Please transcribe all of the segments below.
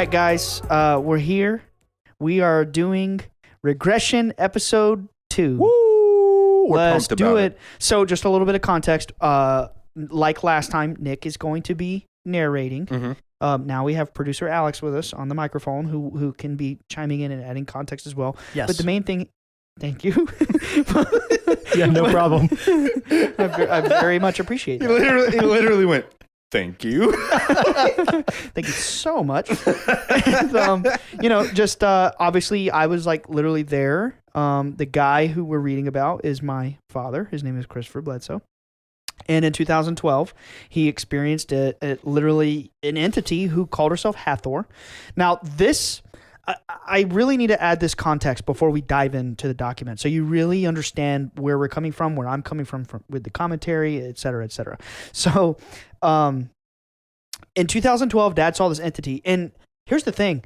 right, guys, we're here. We are doing Regression Episode 2. Woo! Let's do it. So just a little bit of context. Like last time, Nick is going to be narrating. Mm-hmm. Now we have producer Alex with us on the microphone who can be chiming in and adding context as well. Yes. But the main thing... Thank you. Yeah, no problem. I very much appreciate that. He literally went, thank you. Thank you so much. And, just obviously I was like literally there. The guy who we're reading about is my father. His name is Christopher Bledsoe. And in 2012, he experienced literally an entity who called herself Hathor. Now, I really need to add this context before we dive into the document, so you really understand where we're coming from, where I'm coming from with the commentary, et cetera, et cetera. So, in 2012, Dad saw this entity, and here's the thing: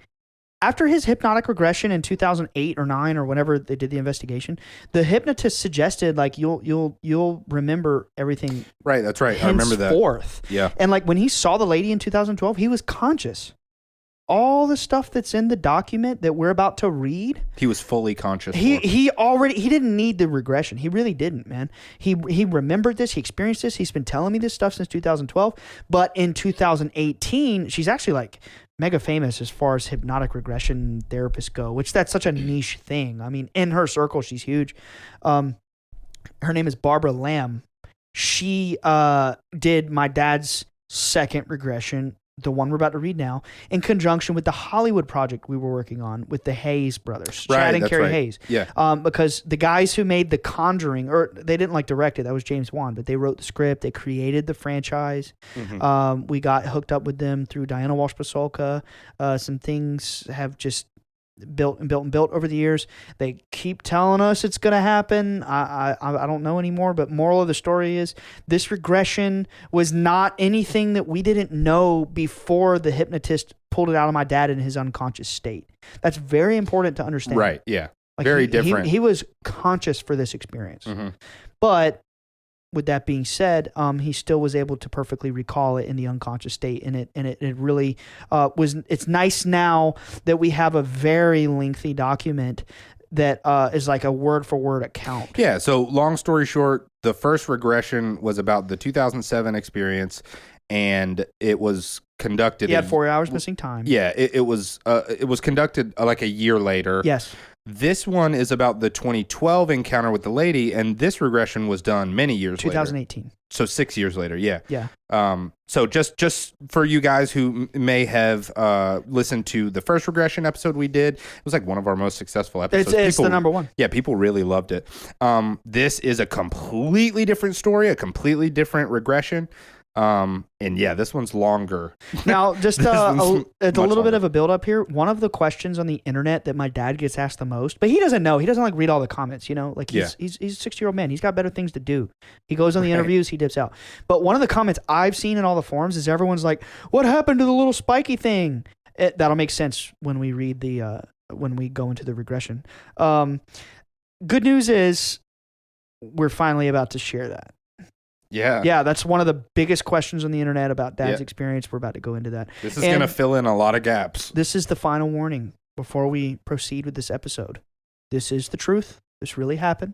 after his hypnotic regression in 2008 or 9 or whenever they did the investigation, the hypnotist suggested like you'll remember everything. Right, that's right. I remember that. Henceforth. Yeah. And like when he saw the lady in 2012, he was conscious. All the stuff that's in the document that we're about to read, He was fully conscious. he didn't need the regression. He really didn't, man. He remembered this. He experienced this. He's been telling me this stuff since 2012. But in 2018, she's actually like mega famous as far as hypnotic regression therapists go, which that's such a niche thing. I mean, in her circle, she's huge. Her name is Barbara Lamb. She did my dad's second regression, the one we're about to read now, in conjunction with the Hollywood project we were working on with the Hayes brothers, Chad and Carrie Hayes. Yeah. Because the guys who made The Conjuring, or they didn't like direct it, that was James Wan, but they wrote the script, they created the franchise. Mm-hmm. We got hooked up with them through Diana Walsh Pasolka. Some things have just built over the years. They keep telling us it's going to happen. I don't know anymore, but moral of the story is this regression was not anything that we didn't know before the hypnotist pulled it out of my dad in his unconscious state. That's very important to understand. Right, yeah. Like Very different. He was conscious for this experience. Mm-hmm. But with that being said, he still was able to perfectly recall it in the unconscious state, and it really was. It's nice now that we have a very lengthy document that is like a word for word account. Yeah. So long story short, the first regression was about the 2007 experience, and it was conducted. He had 4 hours missing time. Yeah. It was conducted like a year later. Yes. This one is about the 2012 encounter with the lady, and this regression was done many years 2018. later. So 6 years later, yeah. Yeah. So just for you guys who may have listened to the first regression episode we did, it was like one of our most successful episodes. It's the number one. Yeah, people really loved it. This is a completely different story, a completely different regression. And yeah, this one's longer. Now, just a little bit of a a build up here. One of the questions on the internet that my dad gets asked the most, but he doesn't know. He doesn't like read all the comments, like he's a 60-year-old man. He's got better things to do. He goes on the interviews, he dips out. But one of the comments I've seen in all the forums is everyone's like, what happened to the little spiky thing? That'll make sense when we read when we go into the regression. Good news is we're finally about to share that. Yeah. Yeah, that's one of the biggest questions on the internet about Dad's experience. We're about to go into that. This is going to fill in a lot of gaps. This is the final warning before we proceed with this episode. This is the truth. This really happened.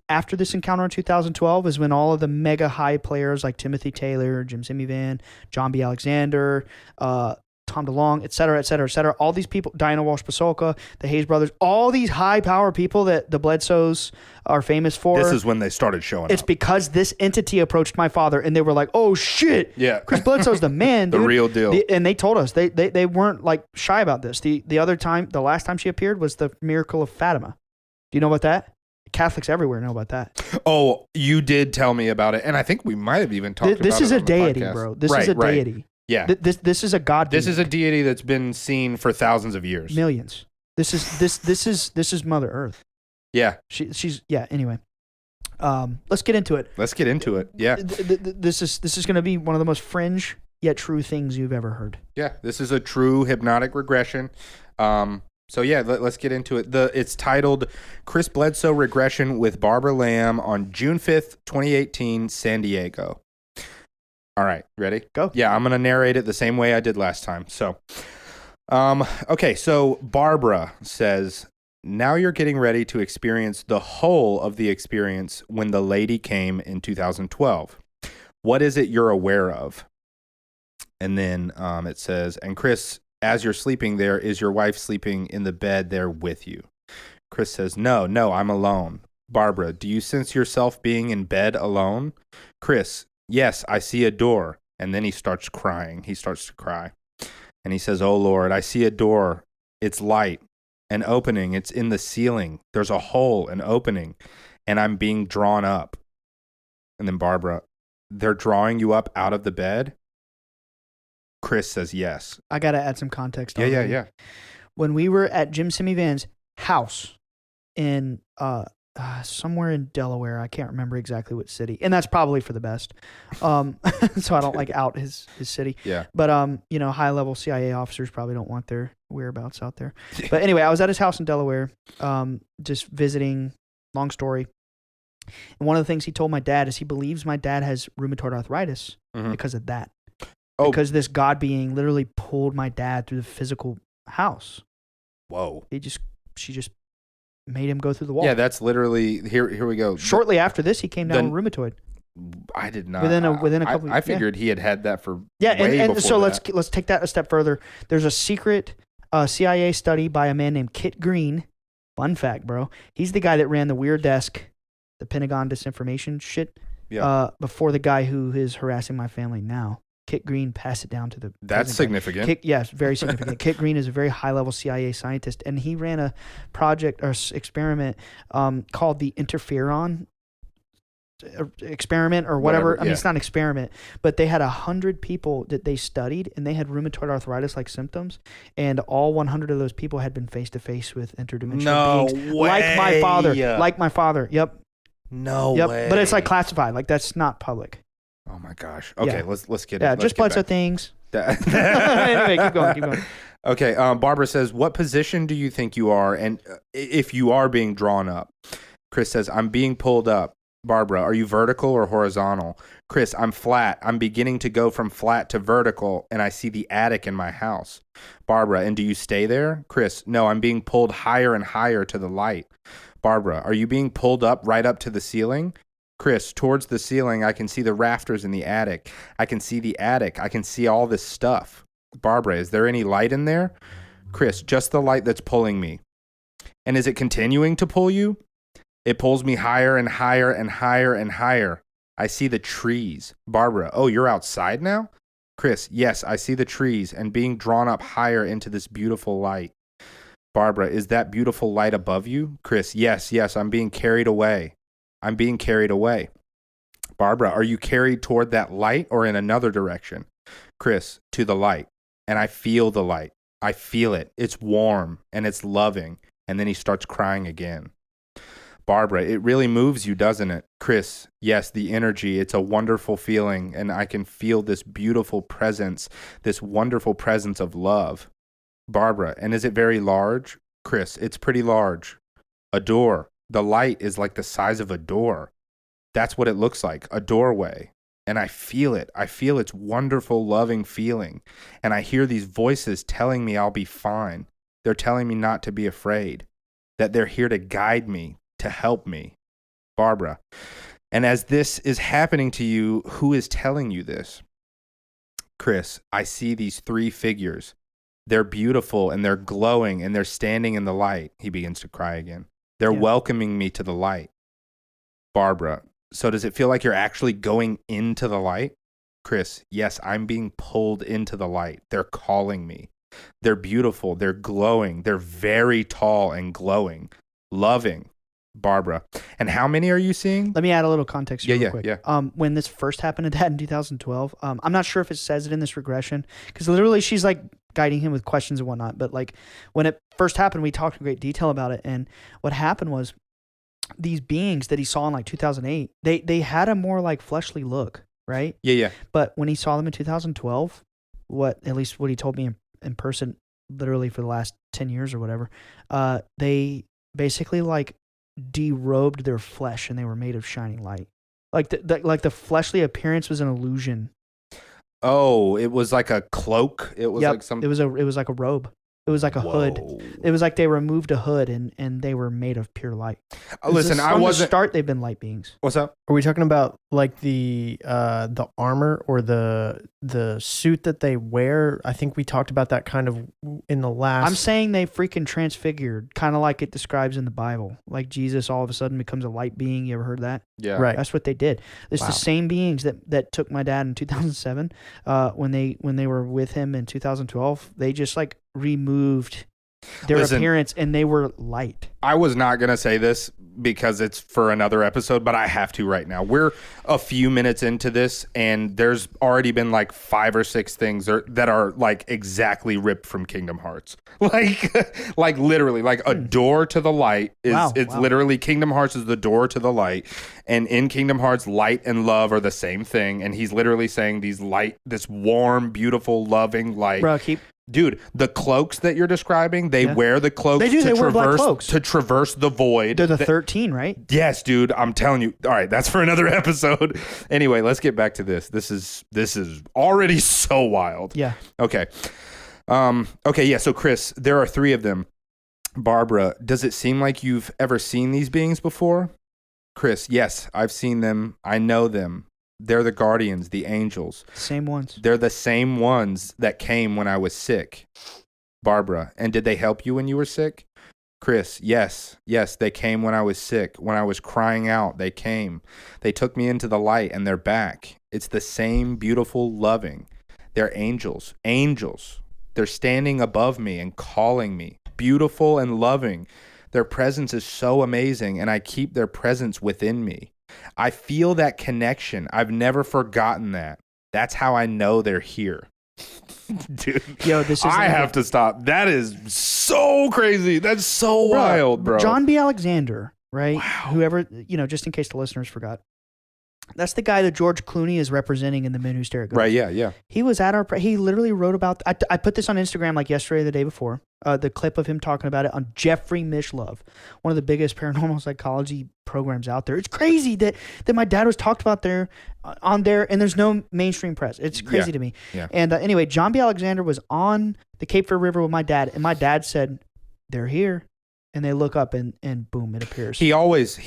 After this encounter in 2012 is when all of the mega high players like Timothy Taylor, Jim Simivan, John B. Alexander, Tom DeLonge, et cetera, all these people, Diana Walsh Pasolka, the Hayes brothers, all these high power people that the Bledsoes are famous for. This is when they started showing It's up. because this entity approached my father and they were like, oh shit. Yeah. Chris Bledsoe's the man, dude. The real deal. And they told us they weren't like shy about this. The last time she appeared was the miracle of Fatima. Do you know about that? Catholics everywhere know about that. Oh, you did tell me about it. And I think we might have even talked about it. This is a deity, podcast. bro. This is a deity. Yeah. This is a god. This is a deity that's been seen for thousands of years. Millions. This is Mother Earth. Yeah. She's anyway. Let's get into it. Yeah. This is going to be one of the most fringe yet true things you've ever heard. Yeah. This is a true hypnotic regression. So yeah, let's get into it. It's titled Chris Bledsoe Regression with Barbara Lamb on June 5th, 2018, San Diego. All right, ready? Go. Yeah, I'm going to narrate it the same way I did last time. So, Okay, so Barbara says, now you're getting ready to experience the whole of the experience when the lady came in 2012. What is it you're aware of? And then it says, and Chris, as you're sleeping there, is your wife sleeping in the bed there with you? Chris says, no, I'm alone. Barbara, do you sense yourself being in bed alone? Chris, yes, I see a door. And then he starts crying. He starts to cry. And he says, oh, Lord, I see a door. It's light, an opening. It's in the ceiling. There's a hole, an opening, and I'm being drawn up. And then Barbara, they're drawing you up out of the bed? Chris says yes. I got to add some context. Yeah. When we were at Jim Simi Van's house in somewhere in Delaware, I can't remember exactly what city, and that's probably for the best. So I don't like out his city. Yeah. But high level CIA officers probably don't want their whereabouts out there. But anyway, I was at his house in Delaware, just visiting. Long story. And one of the things he told my dad is he believes my dad has rheumatoid arthritis because of that. Oh. Because this God being literally pulled my dad through the physical house. Whoa. She just made him go through the wall. Yeah, that's literally here we go. Shortly after this, he came down with rheumatoid. I did not. Within a couple. I figured he had that for and before so that. let's take that a step further. There's a secret CIA study by a man named Kit Green. Fun fact, bro. He's the guy that ran the Weird Desk, the Pentagon disinformation shit. Yeah. Before the guy who is harassing my family now. Kit Green passed it down to the. That's significant. Yes, very significant. Kit Green is a very high-level CIA scientist, and he ran a project or experiment called the interferon experiment or whatever. I mean, it's not an experiment, but they had 100 people that they studied, and they had rheumatoid arthritis-like symptoms, and all 100 of those people had been face-to-face with interdimensional beings, way. like my father. Yep. No way. But it's like classified. Like that's not public. Oh my gosh. Okay, let's get it. Yeah, let's just get Bledsoe back. things. Anyway, Anyway, keep going. Okay, Barbara says, what position do you think you are, and if you are being drawn up? Chris says, I'm being pulled up. Barbara, are you vertical or horizontal? Chris, I'm flat. I'm beginning to go from flat to vertical, and I see the attic in my house. Barbara, and do you stay there? Chris, no, I'm being pulled higher and higher to the light. Barbara, are you being pulled up right up to the ceiling? Chris, towards the ceiling, I can see the rafters in the attic. I can see the attic. I can see all this stuff. Barbara, is there any light in there? Chris, just the light that's pulling me. And is it continuing to pull you? It pulls me higher and higher and higher and higher. I see the trees. Barbara, oh, you're outside now? Chris, yes, I see the trees and being drawn up higher into this beautiful light. Barbara, is that beautiful light above you? Chris, yes, I'm being carried away. I'm being carried away. Barbara, are you carried toward that light or in another direction? Chris, to the light. And I feel the light. I feel it. It's warm and it's loving. And then he starts crying again. Barbara, it really moves you, doesn't it? Chris, yes, the energy. It's a wonderful feeling. And I can feel this beautiful presence, this wonderful presence of love. Barbara, and is it very large? Chris, it's pretty large. A door. The light is like the size of a door. That's what it looks like, a doorway. And I feel it. I feel its wonderful, loving feeling. And I hear these voices telling me I'll be fine. They're telling me not to be afraid, that they're here to guide me, to help me. Barbara, and as this is happening to you, who is telling you this? Chris, I see these 3 figures. They're beautiful and they're glowing and they're standing in the light. He begins to cry again. They're welcoming me to the light. Barbara, so does it feel like you're actually going into the light? Chris, yes, I'm being pulled into the light. They're calling me. They're beautiful. They're glowing. They're very tall and glowing. Loving. Barbara, and how many are you seeing? Let me add a little context here real quick. Yeah. When this first happened to Dad in 2012, I'm not sure if it says it in this regression, because literally she's like guiding him with questions and whatnot. But like when it first happened, we talked in great detail about it. And what happened was these beings that he saw in like 2008, they had a more like fleshly look, right? Yeah. But when he saw them in 2012, at least what he told me in person, literally for the last 10 years or whatever, they basically like derobed their flesh and they were made of shining light. Like the fleshly appearance was an illusion. Oh, it was like a cloak. It was like some. It was like a robe. It was like a hood. Whoa. It was like they removed a hood and they were made of pure light. Listen, I From the wasn't. start, they've been light beings. What's up? Are we talking about like the armor or the suit that they wear? I think we talked about that kind of in the last. I'm saying they freaking transfigured, kind of like it describes in the Bible. Like Jesus all of a sudden becomes a light being. You ever heard that? Yeah. Right. That's what they did. It's Wow. the same beings that took my dad in 2007 when they were with him in 2012. They just like removed their Listen, appearance and they were light. I was not going to say this because it's for another episode, but I have to right now. We're a few minutes into this, and there's already been like 5 or 6 things that are like exactly ripped from Kingdom Hearts. Like literally, like a door to the light is it's literally Kingdom Hearts is the door to the light, and in Kingdom Hearts, light and love are the same thing. And he's literally saying this warm, beautiful, loving light. Bro, Dude, the cloaks that you're describing, they wear the cloaks They wear black cloaks. to traverse the void. They're the 13, right? Yes, dude, I'm telling you. All right, that's for another episode. Anyway, let's get back to this. This is already so wild. Yeah. Okay. Okay, yeah, so Chris, there are 3 of them. Barbara, does it seem like you've ever seen these beings before? Chris, yes, I've seen them. I know them. They're the guardians, the angels. Same ones. They're the same ones that came when I was sick. Barbara, and did they help you when you were sick? Chris, yes, they came when I was sick. When I was crying out, they came. They took me into the light and they're back. It's the same beautiful loving. They're angels. They're standing above me and calling me. Beautiful and loving. Their presence is so amazing, and I keep their presence within me. I feel that connection. I've never forgotten that. That's how I know they're here. Dude, Yo, this is I have to stop. That is so crazy. That's so wild, bro. John B. Alexander, right? Wow. Whoever, just in case the listeners forgot. That's the guy that George Clooney is representing in The Men Who Stare at Ghosts. Right, yeah. He was at he literally wrote about, I put this on Instagram like yesterday or the day before, the clip of him talking about it on Jeffrey Mishlove, one of the biggest paranormal psychology programs out there. It's crazy that my dad was talked about on there, and there's no mainstream press. It's crazy to me. Yeah. And anyway, John B. Alexander was on the Cape Fear River with my dad, and my dad said, they're here. And they look up and boom, it appears. He always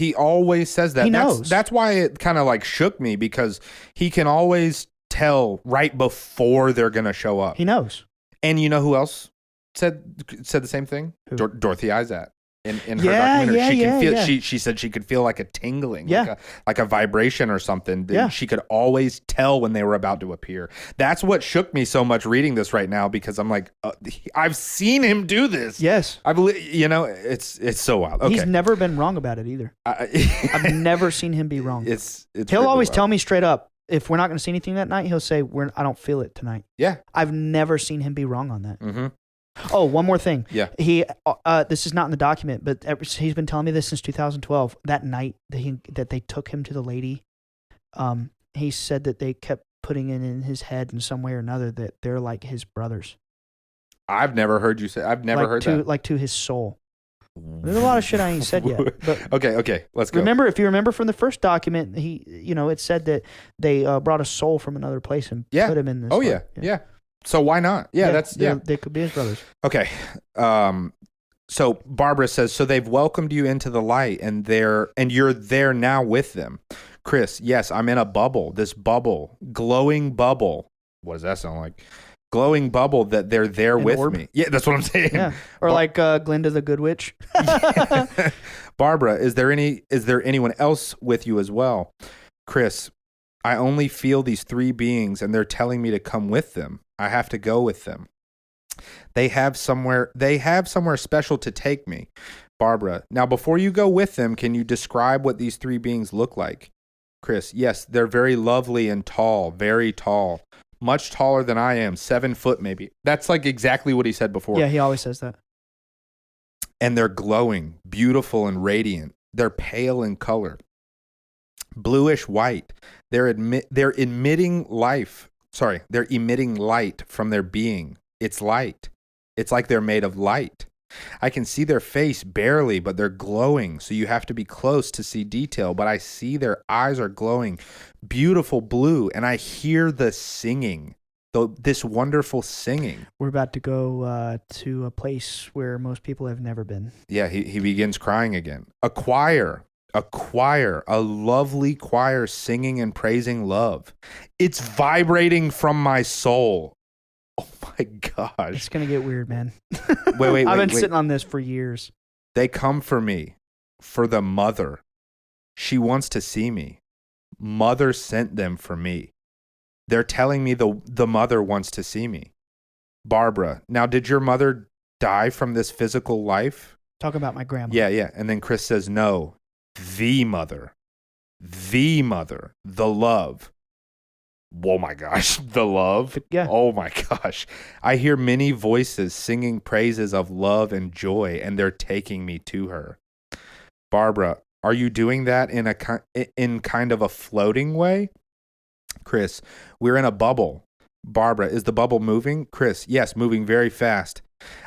says that. He knows. That's why it kind of like shook me, because he can always tell right before they're going to show up. He knows. And you know who else said the same thing? Who? Dorothy Izat. In her Yeah, documentary, yeah, she can yeah, feel. yeah. She said she could feel like a tingling, Yeah. like a vibration or something. Yeah. She could always tell when they were about to appear. That's what shook me so much reading this right now, because I'm like, I've seen him do this. Yes. I believe. It's so wild. Okay. He's never been wrong about it either. I've never seen him be wrong. It's He'll really always wild. tell me straight up, if we're not going to see anything that night, he'll say, I don't feel it tonight. Yeah. I've never seen him be wrong on that. Mm-hmm. Oh, one more thing. Yeah. He, this is not in the document, but he's been telling me this since 2012. That night that they took him to the lady, he said that they kept putting it in his head in some way or another that they're like his brothers. I've never heard you say. I've never heard that. Like to his soul. There's a lot of shit I ain't said yet. But Okay, let's go. if you remember from the first document, it said that they brought a soul from another place and put him in this. Oh life. yeah. So why not? Yeah, they could be his brothers. Okay. So Barbara says, so they've welcomed you into the light, and you're there now with them. Chris, yes, I'm in a bubble. This bubble, glowing bubble. What does that sound like? Glowing bubble that they're there with me. Yeah, that's what I'm saying. Yeah. Or like Glinda the Good Witch. Barbara, is there anyone else with you as well? Chris, I only feel these 3 beings, and they're telling me to come with them. I have to go with them. They have somewhere special to take me. Barbara, now before you go with them, can you describe what these 3 beings look like? Chris, yes, they're very lovely and tall, very tall. Much taller than I am, 7 foot maybe. That's like exactly what he said before. Yeah, he always says that. And they're glowing, beautiful and radiant. They're pale in color, bluish white. They're emitting life. They're emitting light from their being. It's light. It's like they're made of light. I can see their face barely, but they're glowing, so you have to be close to see detail. But I see their eyes are glowing, beautiful blue, and I hear the singing. this wonderful singing. We're about to go to a place where most people have never been. Yeah, he begins crying again. A choir, a lovely choir singing and praising love. It's vibrating from my soul. Oh my gosh. It's going to get weird, man. Wait. I've been sitting on this for years. They come for me, for the mother. She wants to see me. Mother sent them for me. They're telling me the mother wants to see me. Barbara, now did your mother die from this physical life? Talk about my grandma. Yeah. And then Chris says, no, the mother, the love. Oh my gosh, the love? Yeah. Oh my gosh. I hear many voices singing praises of love and joy, and they're taking me to her. Barbara, are you doing that in kind of a floating way? Chris, we're in a bubble. Barbara, is the bubble moving? Chris, yes, moving very fast.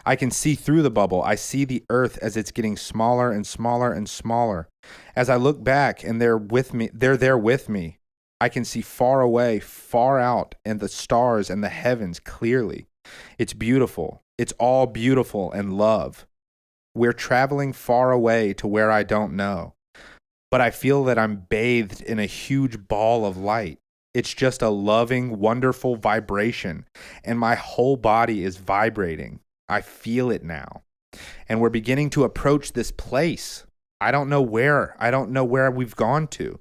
I can see through the bubble. I see the earth as it's getting smaller and smaller and smaller. As I look back and they're there with me. I can see far away, far out, and the stars and the heavens clearly. It's beautiful. It's all beautiful and love. We're traveling far away to where I don't know. But I feel that I'm bathed in a huge ball of light. It's just a loving, wonderful vibration, and my whole body is vibrating. I feel it now. And we're beginning to approach this place. I don't know where we've gone to.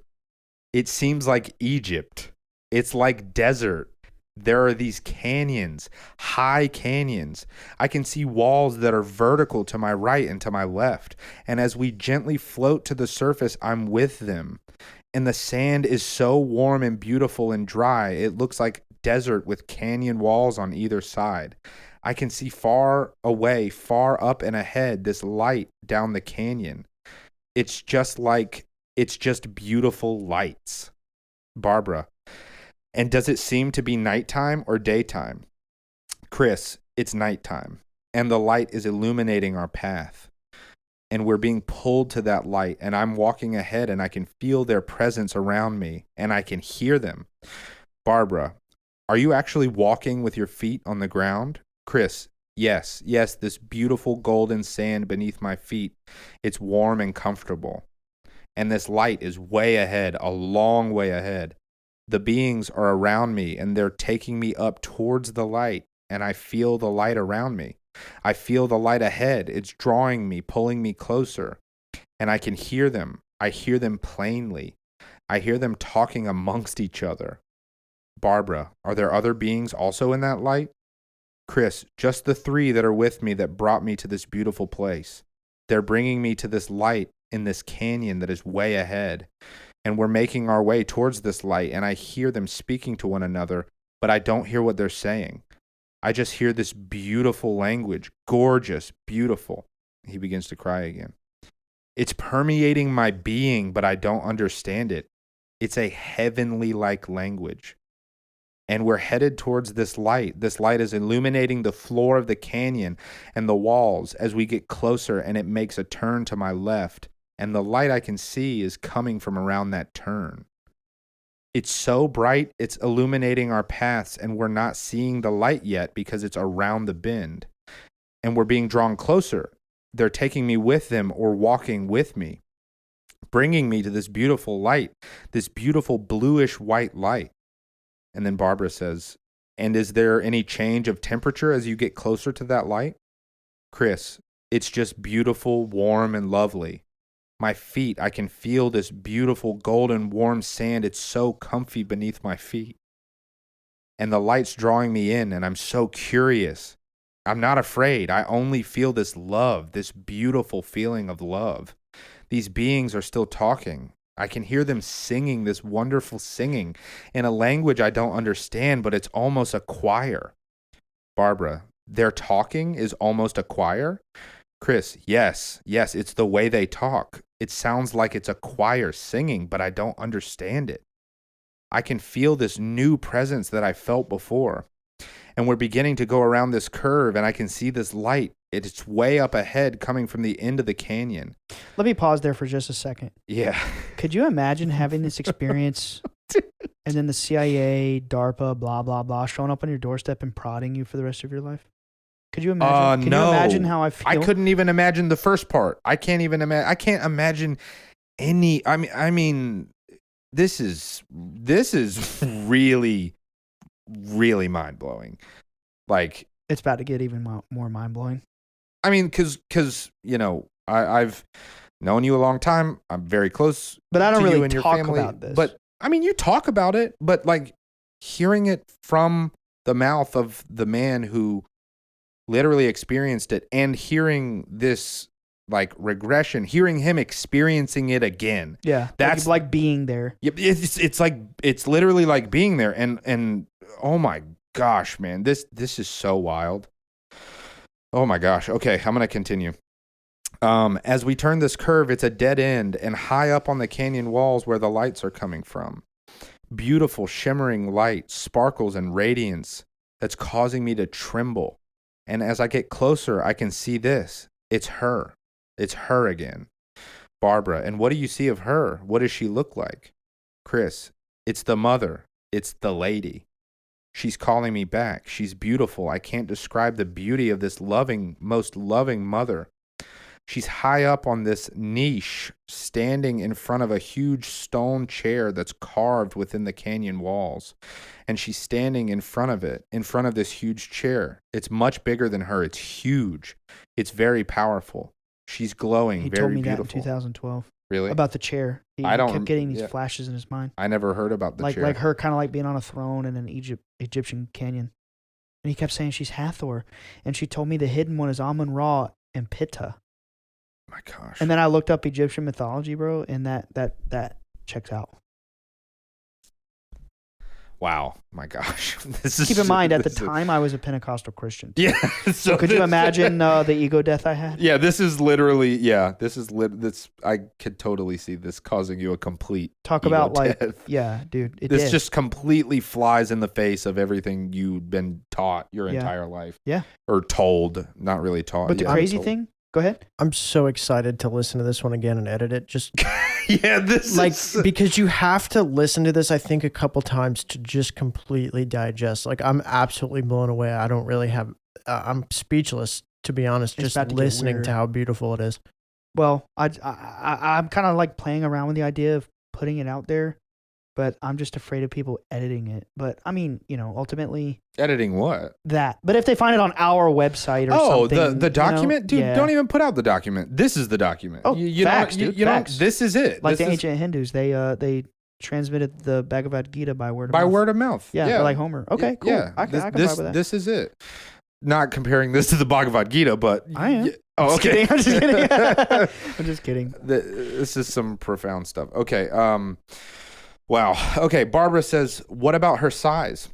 It seems like Egypt. It's like desert. There are these canyons, high canyons. I can see walls that are vertical to my right and to my left. And as we gently float to the surface, I'm with them. And the sand is so warm and beautiful and dry. It looks like desert with canyon walls on either side. I can see far away, far up and ahead, this light down the canyon. It's just beautiful lights. Barbara, and does it seem to be nighttime or daytime? Chris, it's nighttime, and the light is illuminating our path. And we're being pulled to that light, and I'm walking ahead, and I can feel their presence around me, and I can hear them. Barbara, are you actually walking with your feet on the ground? Chris, yes, this beautiful golden sand beneath my feet. It's warm and comfortable. And this light is way ahead, a long way ahead. The beings are around me, and they're taking me up towards the light, and I feel the light around me. I feel the light ahead. It's drawing me, pulling me closer, and I can hear them. I hear them plainly. I hear them talking amongst each other. Barbara, are there other beings also in that light? Chris, just the 3 that are with me that brought me to this beautiful place. They're bringing me to this light in this canyon that is way ahead. And we're making our way towards this light, and I hear them speaking to one another, but I don't hear what they're saying. I just hear this beautiful language, gorgeous, beautiful. He begins to cry again. It's permeating my being, but I don't understand it. It's a heavenly-like language. And we're headed towards this light. This light is illuminating the floor of the canyon and the walls as we get closer, and it makes a turn to my left. And the light I can see is coming from around that turn. It's so bright, it's illuminating our paths, and we're not seeing the light yet because it's around the bend. And we're being drawn closer. They're taking me with them or walking with me, bringing me to this beautiful light, this beautiful bluish white light. And then Barbara says, and is there any change of temperature as you get closer to that light? Chris, it's just beautiful, warm, and lovely. My feet, I can feel this beautiful golden warm sand. It's so comfy beneath my feet. And the light's drawing me in, and I'm so curious. I'm not afraid. I only feel this love, this beautiful feeling of love. These beings are still talking. I can hear them singing this wonderful singing in a language I don't understand, but it's almost a choir. Barbara, their talking is almost a choir? Chris, yes, it's the way they talk. It sounds like it's a choir singing, but I don't understand it. I can feel this new presence that I felt before. And we're beginning to go around this curve, and I can see this light. It's way up ahead coming from the end of the canyon. Let me pause there for just a second. Yeah. Could you imagine having this experience And then the CIA, DARPA, blah blah blah, showing up on your doorstep and prodding you for the rest of your life. Could you imagine? Can No. you imagine how I feel? I couldn't even imagine the first part. I can't even imagine. I can't imagine any. I mean, this is really, really mind blowing. Like, It's about to get even more mind blowing. I mean, because you know, I've known you a long time. I'm very close, But I don't to you really and your talk family. about this. But I mean, you talk about it, but like hearing it from the mouth of the man who literally experienced it, and hearing this like regression, hearing him experiencing it again. Yeah, That's like being there. Yep, it's like it's literally like being there, and oh my gosh, man, this is so wild. Oh my gosh. Okay, I'm gonna continue. As we turn this curve, it's a dead end, and high up on the canyon walls where the lights are coming from, beautiful shimmering light sparkles and radiance that's causing me to tremble. And as I get closer, I can see this. It's her. It's her again. Barbara. And what do you see of her? What does she look like? Chris. It's the mother. It's the lady. She's calling me back. She's beautiful. I can't describe the beauty of this loving, most loving mother. She's high up on this niche, standing in front of a huge stone chair that's carved within the canyon walls. And she's standing in front of it, in front of this huge chair. It's much bigger than her. It's huge. It's very powerful. She's glowing, He very told me beautiful. that in 2012 Really? about the chair. He I don't- kept getting these yeah. flashes in his mind, I never heard about the chair. like her kind of like being on a throne in an Egyptian canyon. And he kept saying she's Hathor, and she told me the hidden one is Amun-Ra and Pitta. My gosh. And then I looked up Egyptian mythology, bro, and that checks out. Wow. My gosh. This is Keep in mind, at the this is- time, I was a Pentecostal Christian. Yeah. So could you imagine the ego death I had? Yeah, this is literally, this, I could totally see this causing you a complete Talk ego about like, death. yeah, dude, it This did. just completely flies in the face of everything you've been taught your Yeah. entire life. Yeah. Or told, not really taught. But the yeah, crazy told. thing, go ahead. I'm so excited to listen to this one again and edit it. Just Yeah, this like is... because you have to listen to this, I think, a couple times to just completely digest. Like I'm absolutely blown away. I don't really have. I'm speechless, to be honest. It's Just about to get listening weird. to how beautiful it is. Well, I'm kind of like playing around with the idea of putting it out there, but I'm just afraid of people editing it. But I mean, ultimately Editing what? that. But if they find it on our website or Oh, something, the document? Dude, yeah. don't even put out the document. This is the document. Oh, facts, you, dude, you facts. Don't, this is it. Like this the is ancient Hindus, they transmitted the Bhagavad Gita by word of by mouth. word of mouth. Yeah, or like Homer. Okay, cool. Yeah, I can vibe with that. This is it. Not comparing this to the Bhagavad Gita, but I am. Oh, Just okay. kidding. I'm just kidding. I'm just kidding. This is some profound stuff. Okay. Wow. Okay. Barbara says, "What about her size?"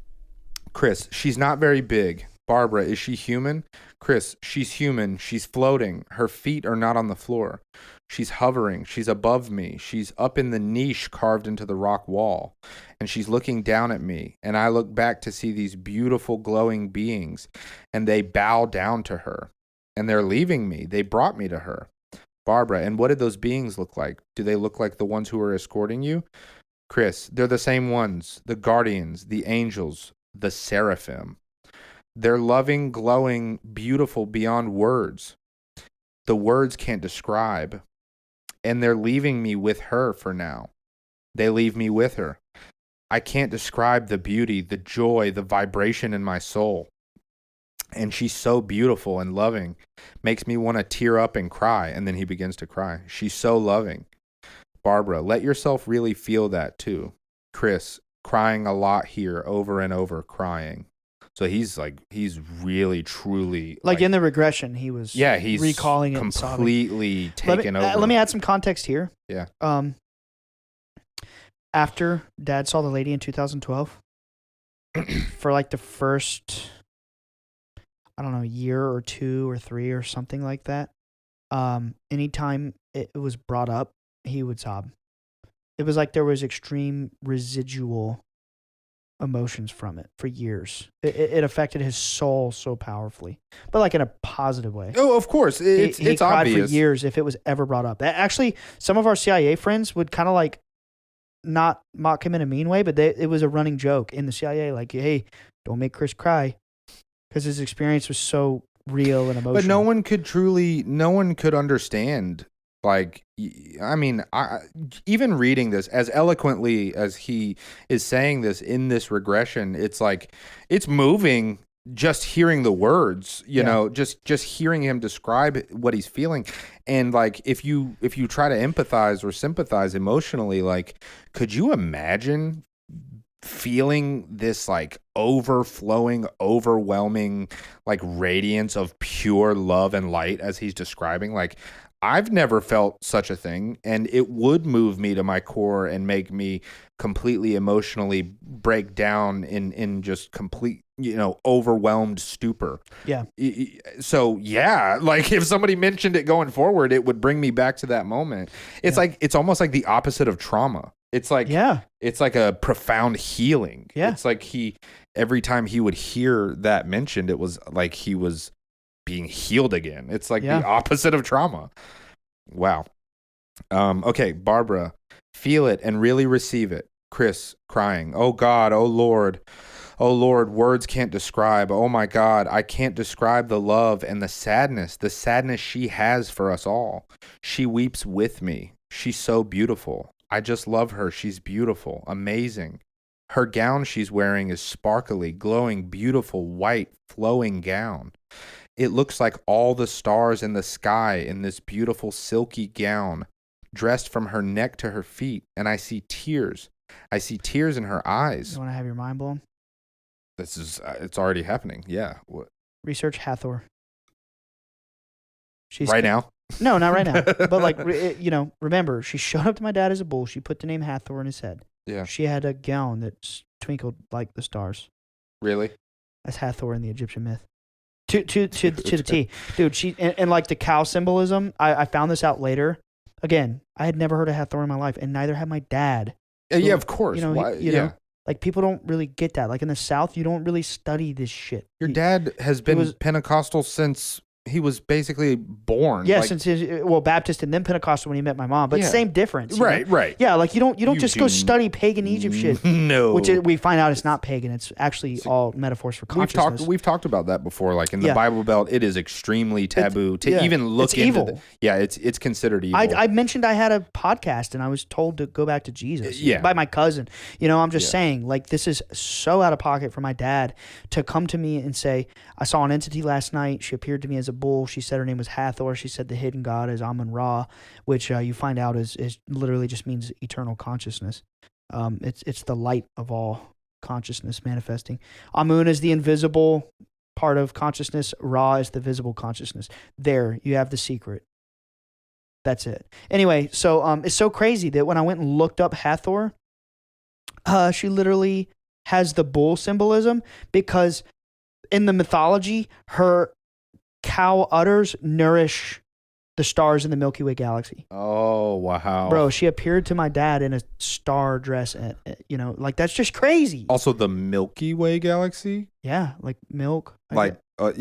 Chris, she's not very big. Barbara, is she human? Chris, she's human. She's floating. Her feet are not on the floor. She's hovering. She's above me. She's up in the niche carved into the rock wall. And she's looking down at me. And I look back to see these beautiful glowing beings. And they bow down to her. And they're leaving me. They brought me to her. Barbara, and what did those beings look like? Do they look like the ones who are escorting you? Chris, they're the same ones. The guardians, the angels, the seraphim. They're loving, glowing, beautiful beyond words. The words can't describe. And they're leaving me with her for now. They leave me with her. I can't describe the beauty, the joy, the vibration in my soul. And she's so beautiful and loving. Makes me want to tear up and cry. And then he begins to cry. She's so loving. Barbara, let yourself really feel that too. Chris, crying a lot here, over and over, crying. So he's really, truly Like in the regression, he was he's recalling it and sobbing. completely taken over. Let me add some context here. Yeah. After Dad saw the lady in 2012, for like the first, I don't know, year or 2 or 3 or something like that, anytime it was brought up, he would sob. It was like there was extreme residual emotions from it for years. It affected his soul so powerfully, but like in a positive way. Oh, of course. He It's cried obvious. for years if it was ever brought up. Actually, some of our CIA friends would kind of like not mock him in a mean way, but it was a running joke in the CIA, like, hey, don't make Chris cry, because his experience was so real and emotional. But no one could understand. Like, I mean, even reading this as eloquently as he is saying this in this regression, it's like, it's moving just hearing the words, you know, just hearing him describe what he's feeling. And like, if you try to empathize or sympathize emotionally, like, could you imagine feeling this like overflowing, overwhelming, like radiance of pure love and light as he's describing? Like, I've never felt such a thing, and it would move me to my core and make me completely emotionally break down in just complete, you know, overwhelmed stupor. Yeah. So yeah, like if somebody mentioned it going forward, it would bring me back to that moment. It's like, it's almost like the opposite of trauma. It's like, it's like a profound healing. Yeah. It's like every time he would hear that mentioned, it was like he was being healed again. It's like the opposite of trauma. Wow. Okay, Barbara, feel it and really receive it. Chris crying, oh God, oh Lord, words can't describe. Oh my God, I can't describe the love and the sadness she has for us all. She weeps with me. She's so beautiful. I just love her. She's beautiful, amazing. Her gown she's wearing is sparkly, glowing, beautiful, white, flowing gown. It looks like all the stars in the sky in this beautiful silky gown, dressed from her neck to her feet, and I see tears. I see tears in her eyes. You want to have your mind blown? This is, it's already happening. Yeah. What? Research Hathor. She's right now? No, not right now. But like, you know, remember, she showed up to my dad as a bull. She put the name Hathor in his head. Yeah. She had a gown that twinkled like the stars. Really? That's Hathor in the Egyptian myth. To the T. Dude, she and like the cow symbolism, I found this out later. Again, I had never heard of Hathor in my life, and neither had my dad. Yeah, of course. You know, Why? you know, like people don't really get that. Like in the South, you don't really study this shit. Your dad has been Pentecostal since he was basically born. Yeah, like, since Baptist and then Pentecostal when he met my mom, but same difference. Right, know? right. Yeah, like you don't just go study pagan Egypt shit. No, which we find out it's not pagan. It's actually all metaphors for consciousness. We've talked about that before. Like in the Bible Belt, it is extremely taboo to even look into. Evil. It's considered evil. I mentioned I had a podcast and I was told to go back to Jesus. By my cousin. You know, I'm just saying, like, this is so out of pocket for my dad to come to me and say, I saw an entity last night. She appeared to me as a bull. She said her name was Hathor. She said the hidden god is Amun-Ra, which you find out is literally just means eternal consciousness. It's the light of all consciousness manifesting. Amun is the invisible part of consciousness. Ra is the visible consciousness. There, you have the secret. That's it. Anyway, so it's so crazy that when I went and looked up Hathor, she literally has the bull symbolism because in the mythology, her cow udders nourish the stars in the Milky Way galaxy. Oh, wow. Bro, she appeared to my dad in a star dress. You know, like that's just crazy. Also, the Milky Way galaxy? Yeah, like milk. Like, like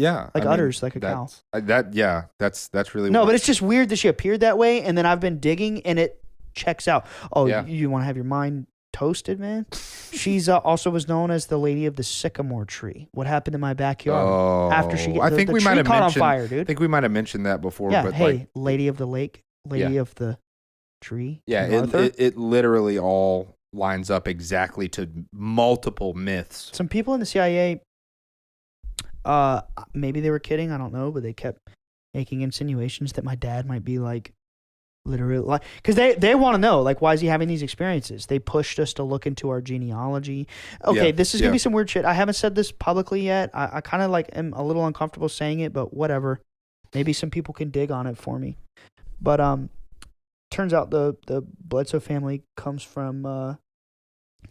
udders, like a cow. That's really No, but it's just weird that she appeared that way, and then I've been digging, and it checks out. Oh, you want to have your mind toasted, man? She's also was known as the Lady of the Sycamore tree. What happened in my backyard after she? I think we might have caught mentioned. on fire, dude. I think we might have mentioned that before. Yeah. But hey, like, Lady of the Lake, Lady of the Tree. Yeah, it literally all lines up exactly to multiple myths. Some people in the CIA, maybe they were kidding. I don't know, but they kept making insinuations that my dad might be like. Literally, like, because they want to know, like, why is he having these experiences? They pushed us to look into our genealogy. Okay, this is gonna be some weird shit. I haven't said this publicly yet. I kind of like am a little uncomfortable saying it, but whatever. Maybe some people can dig on it for me. But turns out the Bledsoe family comes from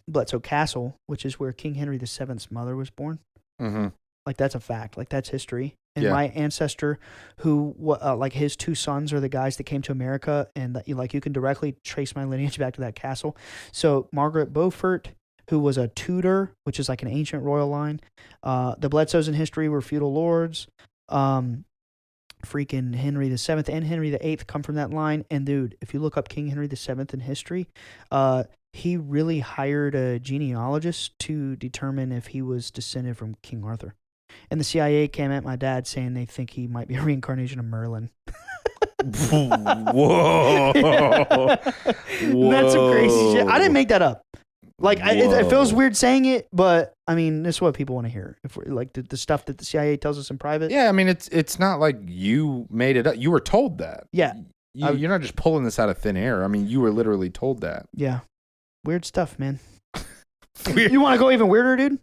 Bledsoe Castle, which is where King Henry VII's mother was born. Mm-hmm. Like that's a fact. Like that's history. And my ancestor, who like his two sons are the guys that came to America, and that, like you can directly trace my lineage back to that castle. So Margaret Beaufort, who was a Tudor, which is like an ancient royal line. The Bledsoes in history were feudal lords. Freaking Henry VII and Henry VIII come from that line. And dude, if you look up King Henry VII in history, he really hired a genealogist to determine if he was descended from King Arthur. And the CIA came at my dad saying they think he might be a reincarnation of Merlin. Whoa. That's some crazy shit. I didn't make that up. Like, it feels weird saying it, but I mean, this is what people want to hear. If we're like the stuff that the CIA tells us in private. Yeah, I mean, it's not like you made it up. You were told that. Yeah. You're not just pulling this out of thin air. I mean, you were literally told that. Yeah. Weird stuff, man. You want to go even weirder, dude?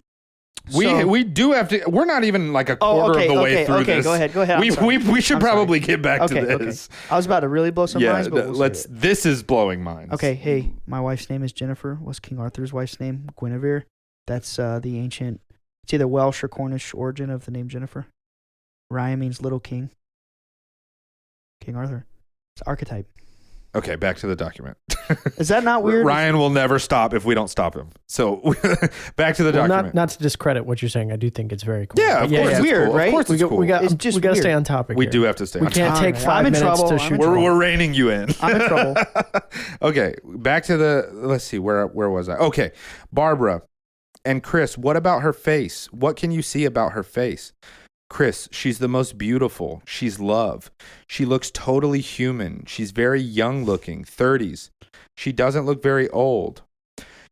We do have to. We're not even like a quarter of the way through this. Okay, go ahead. We should probably get back to this. Okay. I was about to really blow some minds, but This is blowing minds. Okay, hey, my wife's name is Jennifer. What's King Arthur's wife's name? Guinevere. That's the ancient. It's either Welsh or Cornish origin of the name Jennifer. Ryan means little king. King Arthur. It's an archetype. Okay, back to the document. Is that not weird? Ryan will never stop if we don't stop him. So back to the document. Not to discredit what you're saying. I do think it's very cool. Yeah, of course it's weird, cool. right? Of course it's cool. We got to stay on topic. We here. do have to stay. We can't take 5 minutes to shoot. We're reining you in. I'm in trouble. Okay, back to the. Let's see. Where was I? Okay, Barbara and Chris. What about her face? What can you see about her face? Chris, she's the most beautiful. She's love. She looks totally human. She's very young looking, 30s. She doesn't look very old.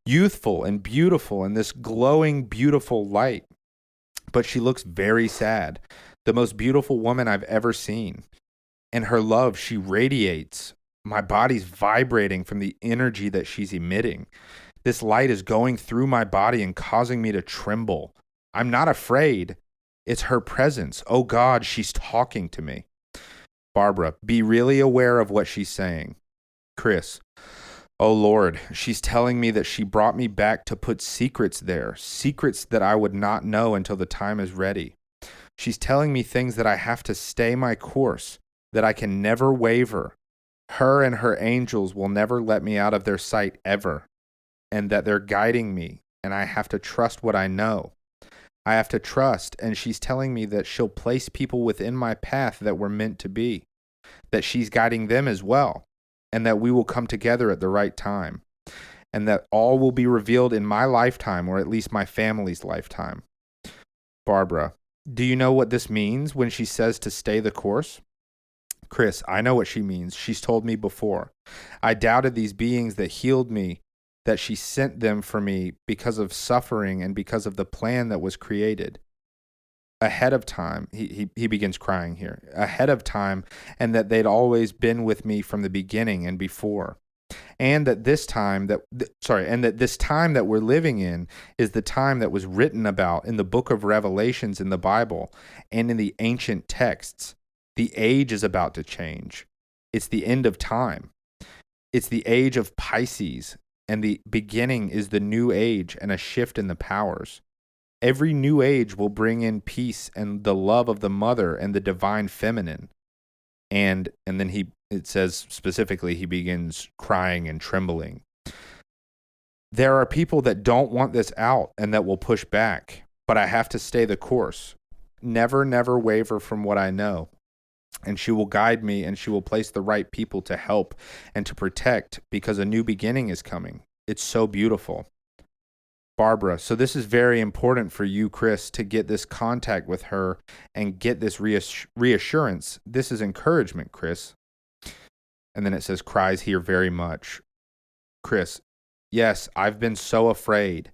Youthful and beautiful in this glowing, beautiful light. But she looks very sad. The most beautiful woman I've ever seen. And her love, she radiates. My body's vibrating from the energy that she's emitting. This light is going through my body and causing me to tremble. I'm not afraid. It's her presence. Oh God, she's talking to me. Barbara, be really aware of what she's saying. Chris, oh Lord, she's telling me that she brought me back to put secrets there, secrets that I would not know until the time is ready. She's telling me things that I have to stay my course, that I can never waver. Her and her angels will never let me out of their sight ever, and that they're guiding me, and I have to trust what I know. I have to trust, and she's telling me that she'll place people within my path that were meant to be, that she's guiding them as well, and that we will come together at the right time, and that all will be revealed in my lifetime, or at least my family's lifetime. Barbara, do you know what this means when she says to stay the course? Chris, I know what she means. She's told me before. I doubted these beings that healed me, that she sent them for me because of suffering and because of the plan that was created. Ahead of time, he begins crying here, ahead of time, and that they'd always been with me from the beginning and before. And that this time that we're living in is the time that was written about in the book of Revelations in the Bible and in the ancient texts. The age is about to change. It's the end of time. It's the age of Pisces. And the beginning is the new age and a shift in the powers. Every new age will bring in peace and the love of the mother and the divine feminine. And then it says specifically, he begins crying and trembling. There are people that don't want this out and that will push back, but I have to stay the course. Never, never waver from what I know. And she will guide me, and she will place the right people to help and to protect, because a new beginning is coming. It's so beautiful. Barbara, so this is very important for you, Chris, to get this contact with her and get this reassurance. This is encouragement, Chris. And then it says, cries here very much. Chris, yes, I've been so afraid.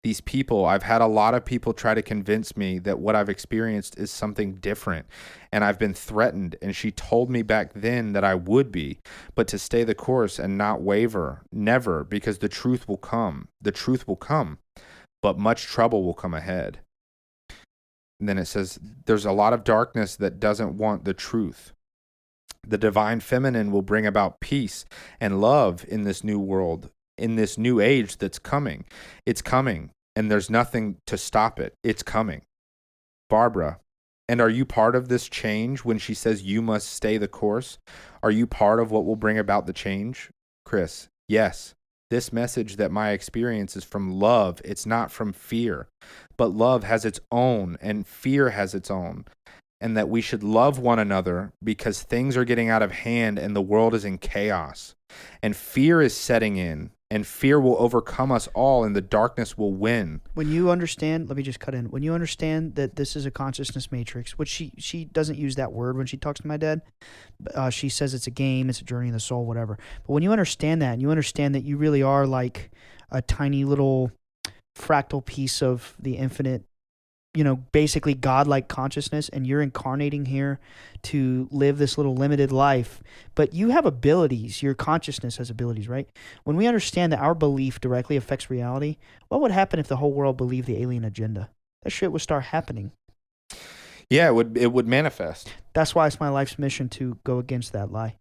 These people, I've had a lot of people try to convince me that what I've experienced is something different, and I've been threatened, and she told me back then that I would be, but to stay the course and not waver, never, because the truth will come. The truth will come, but much trouble will come ahead. And then it says, there's a lot of darkness that doesn't want the truth. The divine feminine will bring about peace and love in this new world, in this new age that's coming. It's coming. And there's nothing to stop it. It's coming. Barbara, and are you part of this change when she says you must stay the course? Are you part of what will bring about the change? Chris, yes. This message that my experience is from love. It's not from fear. But love has its own, and fear has its own. And that we should love one another because things are getting out of hand and the world is in chaos. And fear is setting in. and fear will overcome us all, and the darkness will win. When you understand, let me just cut in. When you understand that this is a consciousness matrix, which she doesn't use that word when she talks to my dad. She says it's a game, it's a journey of the soul, whatever. But when you understand that, and you understand that you really are like a tiny little fractal piece of the infinite, basically godlike consciousness, and you're incarnating here to live this little limited life, but you have abilities. Your consciousness has abilities, right? When we understand that our belief directly affects reality, what would happen if the whole world believed the alien agenda? That shit would start happening. Yeah, it would manifest. That's why it's my life's mission to go against that lie.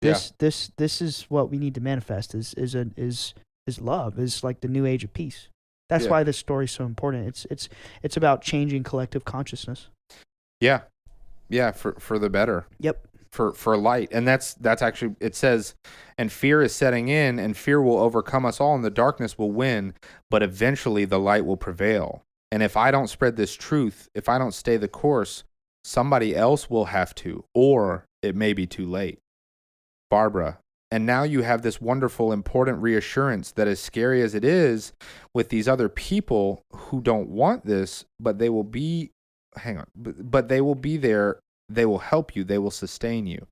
This is what we need to manifest is love, is like the new age of peace. That's why this story is so important. It's about changing collective consciousness. Yeah. Yeah, for the better. Yep. For light. And that's actually, it says, and fear is setting in, and fear will overcome us all, and the darkness will win, but eventually the light will prevail. And if I don't spread this truth, if I don't stay the course, somebody else will have to, or it may be too late. Barbara, and now you have this wonderful, important reassurance that, as scary as it is with these other people who don't want this, but they will be, but they will be there. They will help you. They will sustain you.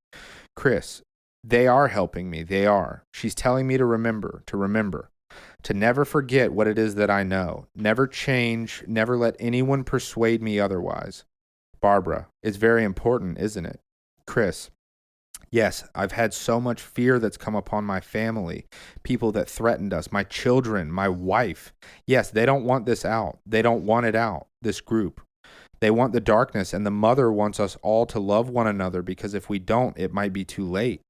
Chris, they are helping me. They are. She's telling me to remember, to never forget what it is that I know. Never change. Never let anyone persuade me otherwise. Barbara, it's very important, isn't it? Chris, yes, I've had so much fear that's come upon my family, people that threatened us, my children, my wife. Yes, they don't want this out. They don't want it out, this group. They want the darkness, and the mother wants us all to love one another, because if we don't, it might be too late.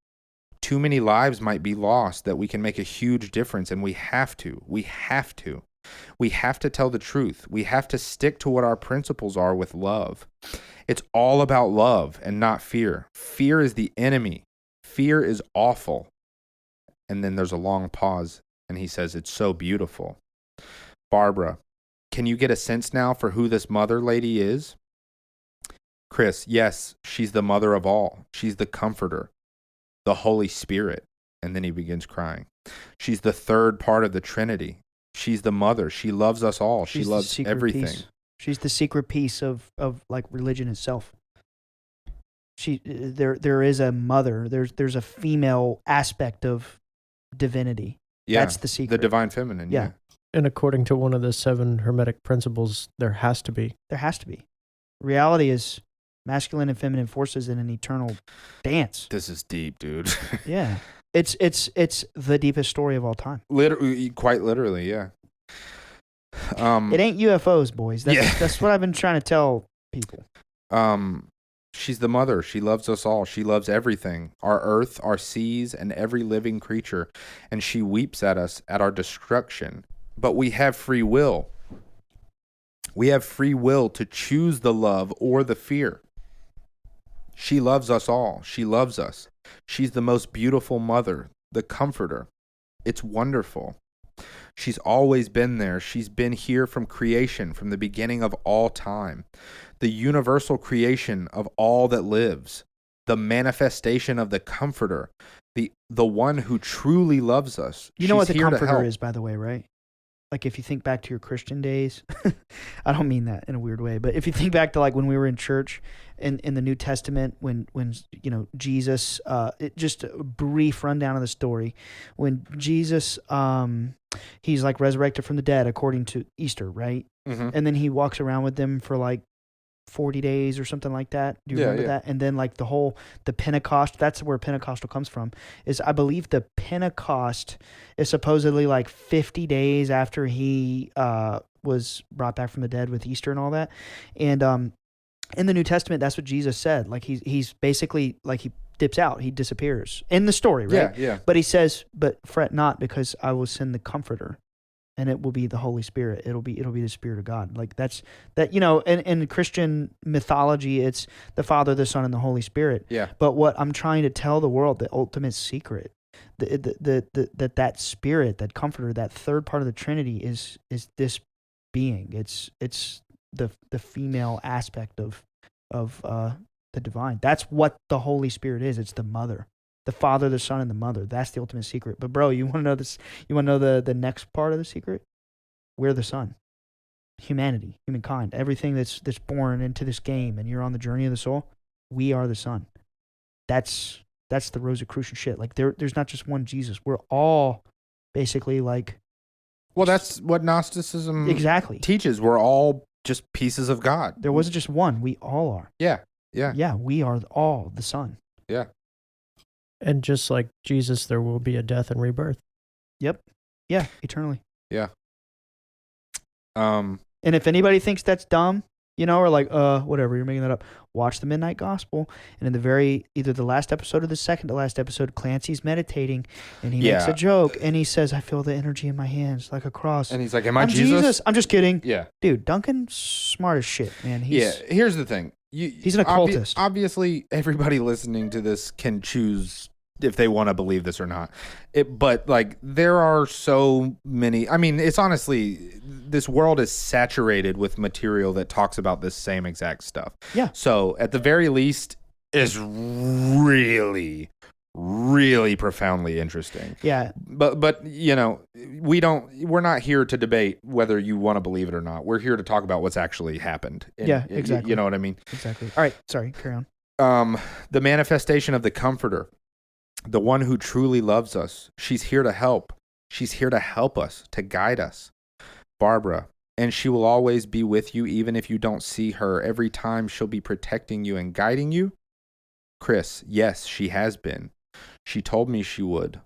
Too many lives might be lost that we can make a huge difference, and we have to. We have to. We have to tell the truth. We have to stick to what our principles are with love. It's all about love and not fear. Fear is the enemy. Fear is awful. And then there's a long pause, and he says, it's so beautiful. Barbara, can you get a sense now for who this mother lady is? Chris, yes, she's the mother of all. She's the comforter, the Holy Spirit. And then he begins crying. She's the third part of the Trinity. She's the mother. She loves us all. She loves everything. Piece. She's the secret piece of like religion itself. There is a mother. There's a female aspect of divinity. Yeah, that's the secret. The divine feminine. Yeah. And according to one of the 7 Hermetic principles, there has to be. There has to be. Reality is masculine and feminine forces in an eternal dance. This is deep, dude. Yeah. It's the deepest story of all time. Literally, quite literally, yeah. It ain't UFOs, boys. That's what I've been trying to tell people. She's the mother. She loves us all. She loves everything. Our earth, our seas, and every living creature. And she weeps at us at our destruction. But we have free will. We have free will to choose the love or the fear. She loves us all. She loves us. She's the most beautiful mother, the comforter. It's wonderful. She's always been there. She's been here from creation, from the beginning of all time. The universal creation of all that lives. The manifestation of the comforter. The one who truly loves us. You know what the comforter is, by the way, right? Like if you think back to your Christian days, I don't mean that in a weird way, but if you think back to like when we were in church in the New Testament, when Jesus, just a brief rundown of the story, when Jesus, he's like resurrected from the dead according to Easter, right? Mm-hmm. And then he walks around with them for like 40 days or something like that. Do you remember that? And then like the Pentecost, that's where Pentecostal comes from, is I believe the Pentecost is supposedly like 50 days after he was brought back from the dead with Easter and all that. And in the New Testament, that's what Jesus said. Like he's basically like he dips out, he disappears in the story, right? Yeah. But he says, but fret not, because I will send the Comforter. And it will be the Holy Spirit. It'll be the Spirit of God. Like that's in Christian mythology, it's the Father, the Son, and the Holy Spirit. Yeah. But what I'm trying to tell the world, the ultimate secret, that Spirit, that Comforter, that third part of the Trinity is this being. It's the female aspect of the divine. That's what the Holy Spirit is. It's the mother. The Father, the Son, and the Mother. That's the ultimate secret. But bro, you want to know this? You want to know the next part of the secret? We're the Son. Humanity, humankind, everything that's born into this game, and you're on the journey of the soul. We are the Son. That's the Rosicrucian shit. Like there's not just one Jesus. We're all basically like. Well, that's what Gnosticism exactly teaches. We're all just pieces of God. There wasn't just one. We all are. Yeah. Yeah. Yeah. We are all the Son. Yeah. And just like Jesus, there will be a death and rebirth. Yep. Yeah. Eternally. Yeah. And if anybody thinks that's dumb, or like, whatever, you're making that up, watch the Midnight Gospel. And in either the last episode or the second to last episode, Clancy's meditating and he makes a joke and he says, I feel the energy in my hands like a cross. And he's like, am I Jesus? I'm just kidding. Yeah. Dude, Duncan's smart as shit, man. Here's the thing. He's an occultist. Obviously, everybody listening to this can choose if they want to believe this or not. But like, there are so many. I mean, it's honestly, this world is saturated with material that talks about this same exact stuff. Yeah. So at the very least, is really, really profoundly interesting. Yeah. But we're not here to debate whether you want to believe it or not. We're here to talk about what's actually happened. Exactly. You know what I mean? Exactly. All right. Sorry. Carry on. The manifestation of the Comforter, the one who truly loves us. She's here to help. She's here to help us, to guide us. Barbara, and she will always be with you even if you don't see her. Every time she'll be protecting you and guiding you. Chris, yes, she has been. She told me she would.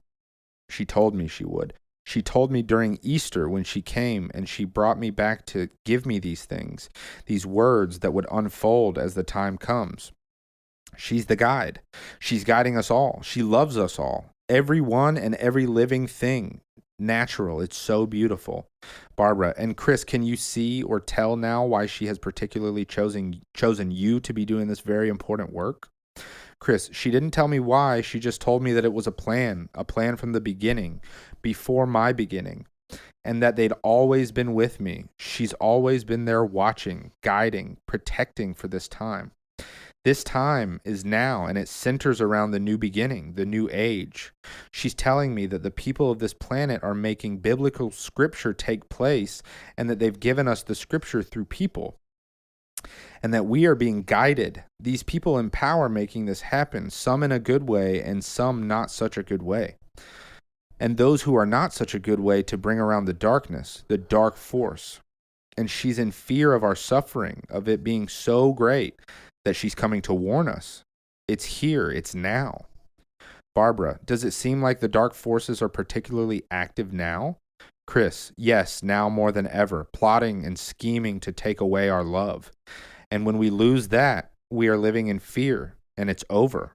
She told me she would. She told me during Easter when she came and she brought me back to give me these things, these words that would unfold as the time comes. She's the guide. She's guiding us all. She loves us all. Everyone and every living thing. Natural. It's so beautiful. Barbara and Chris, can you see or tell now why she has particularly chosen you to be doing this very important work? Chris, she didn't tell me why. She just told me that it was a plan from the beginning, before my beginning, and that they'd always been with me. She's always been there watching, guiding, protecting for this time. This time is now, and it centers around the new beginning, the new age. She's telling me that the people of this planet are making biblical scripture take place, and that they've given us the scripture through people, and that we are being guided. These people in power making this happen, some in a good way and some not such a good way. And those who are not such a good way to bring around the darkness, the dark force. And she's in fear of our suffering, of it being so great that she's coming to warn us. It's here, it's now. Barbara, does it seem like the dark forces are particularly active now? Chris, yes, now more than ever, plotting and scheming to take away our love. And when we lose that, we are living in fear, and it's over.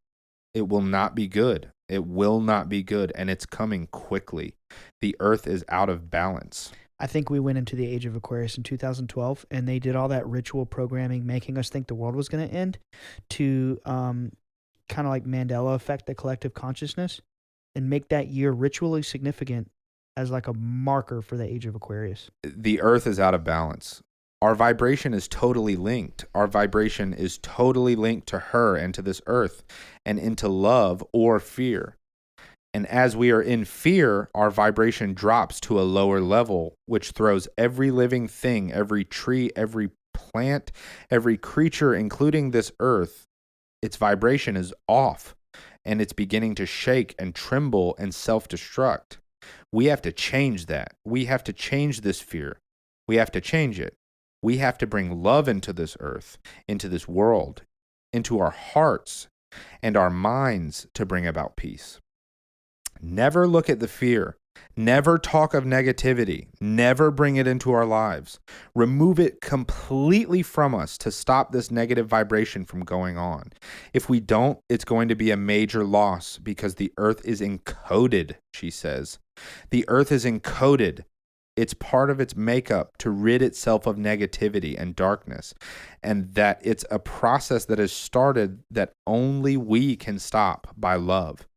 It will not be good. It will not be good, and it's coming quickly. The earth is out of balance. I think we went into the age of Aquarius in 2012, and they did all that ritual programming, making us think the world was going to end, to kind of like Mandela effect the collective consciousness, and make that year ritually significant as like a marker for the age of Aquarius. The earth is out of balance. Our vibration is totally linked. Our vibration is totally linked to her and to this earth, and into love or fear. And as we are in fear, our vibration drops to a lower level, which throws every living thing, every tree, every plant, every creature, including this earth, its vibration is off, and it's beginning to shake and tremble and self-destruct. We have to change that. We have to change this fear. We have to change it. We have to bring love into this earth, into this world, into our hearts and our minds to bring about peace. Never look at the fear. Never talk of negativity. Never bring it into our lives. Remove it completely from us to stop this negative vibration from going on. If we don't, it's going to be a major loss because the earth is encoded, she says. The earth is encoded. It's part of its makeup to rid itself of negativity and darkness, and that it's a process that has started that only we can stop by love.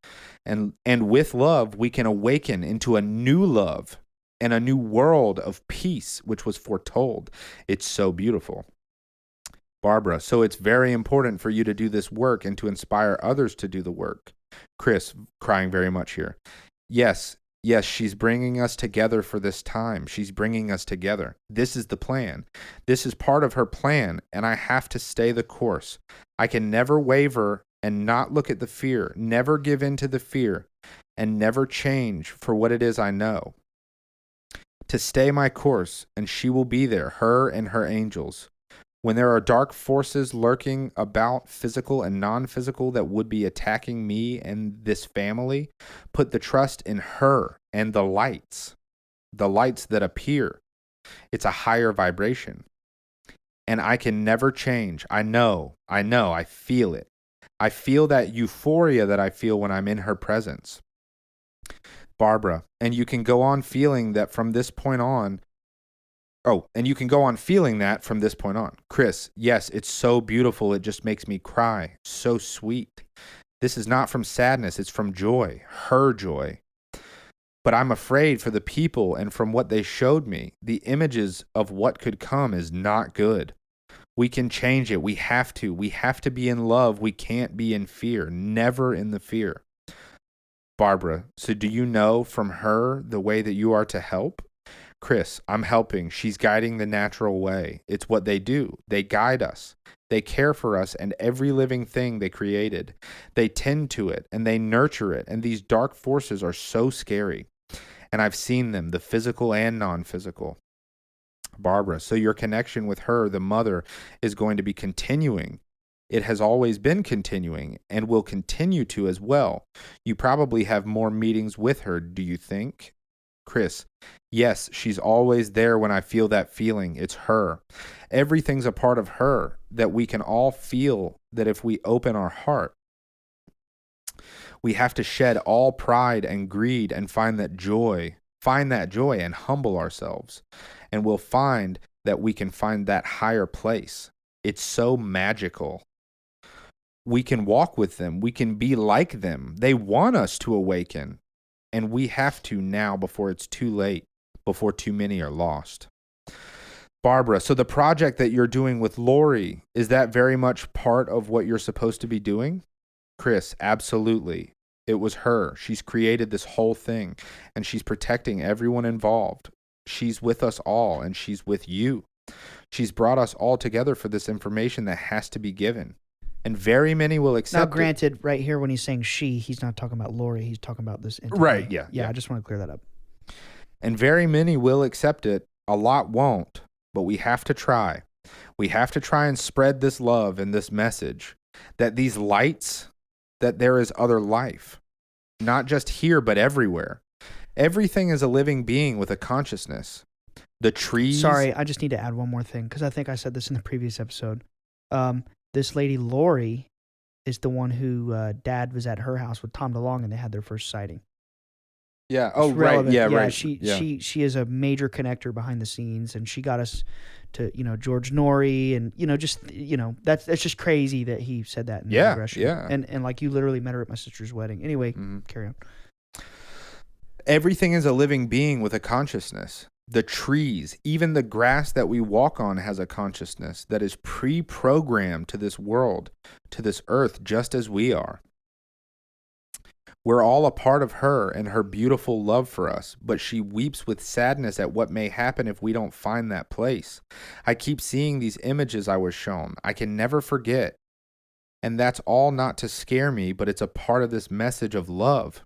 And with love, we can awaken into a new love and a new world of peace, which was foretold. It's so beautiful. Barbara, so it's very important for you to do this work and to inspire others to do the work. Chris, crying very much here. Yes, yes, she's bringing us together for this time. She's bringing us together. This is the plan. This is part of her plan, and I have to stay the course. I can never waver and not look at the fear, never give in to the fear, and never change for what it is I know. To stay my course, and she will be there, her and her angels. When there are dark forces lurking about, physical and non-physical, that would be attacking me and this family, put the trust in her and the lights that appear. It's a higher vibration. And I can never change. I know, I feel it. I feel that euphoria that I feel when I'm in her presence. Barbara, and you can go on feeling that from this point on. Chris, yes, it's so beautiful. It just makes me cry. So sweet. This is not from sadness. It's from joy, her joy. But I'm afraid for the people and from what they showed me, the images of what could come is not good. We can change it. We have to. We have to be in love. We can't be in fear. Never in the fear. Barbara, so do you know from her the way that you are to help? Chris, I'm helping. She's guiding the natural way. It's what they do. They guide us. They care for us and every living thing they created. They tend to it and they nurture it. And these dark forces are so scary. And I've seen them, the physical and non-physical. Barbara, so your connection with her, the mother, is going to be continuing. It has always been continuing and will continue to as well. You probably have more meetings with her, do you think? Chris, yes, she's always there when I feel that feeling. It's her. Everything's a part of her that we can all feel that if we open our heart. We have to shed all pride and greed and find that joy and humble ourselves. And we'll find that we can find that higher place. It's so magical. We can walk with them. We can be like them. They want us to awaken. And we have to now before it's too late, before too many are lost. Barbara, so the project that you're doing with Lori, is that very much part of what you're supposed to be doing? Chris, absolutely. It was her. She's created this whole thing, and she's protecting everyone involved. She's with us all, and she's with you. She's brought us all together for this information that has to be given. And very many will accept Now, granted, right here when he's saying she, he's not talking about Lori. He's talking about this entity. Right, yeah. I just want to clear that up. And very many will accept it. A lot won't. But we have to try. We have to try and spread this love and this message. That these lights, that there is other life. Not just here, but everywhere. Everything is a living being with a consciousness. The trees... Sorry, I just need to add one more thing, because I think I said this in the previous episode. This lady, Lori, is the one who Dad was at her house with Tom DeLonge, and they had their first sighting. Yeah. Oh, right. Yeah, right. She is a major connector behind the scenes, and she got us to, George Norrie, and, that's just crazy that he said that in Regression. Yeah. And like, you literally met her at my sister's wedding. Anyway, Carry on. Everything is a living being with a consciousness. The trees, even the grass that we walk on has a consciousness that is pre-programmed to this world, to this earth, just as we are. We're all a part of her and her beautiful love for us, but she weeps with sadness at what may happen if we don't find that place. I keep seeing these images I was shown. I can never forget. And that's all not to scare me, but it's a part of this message of love.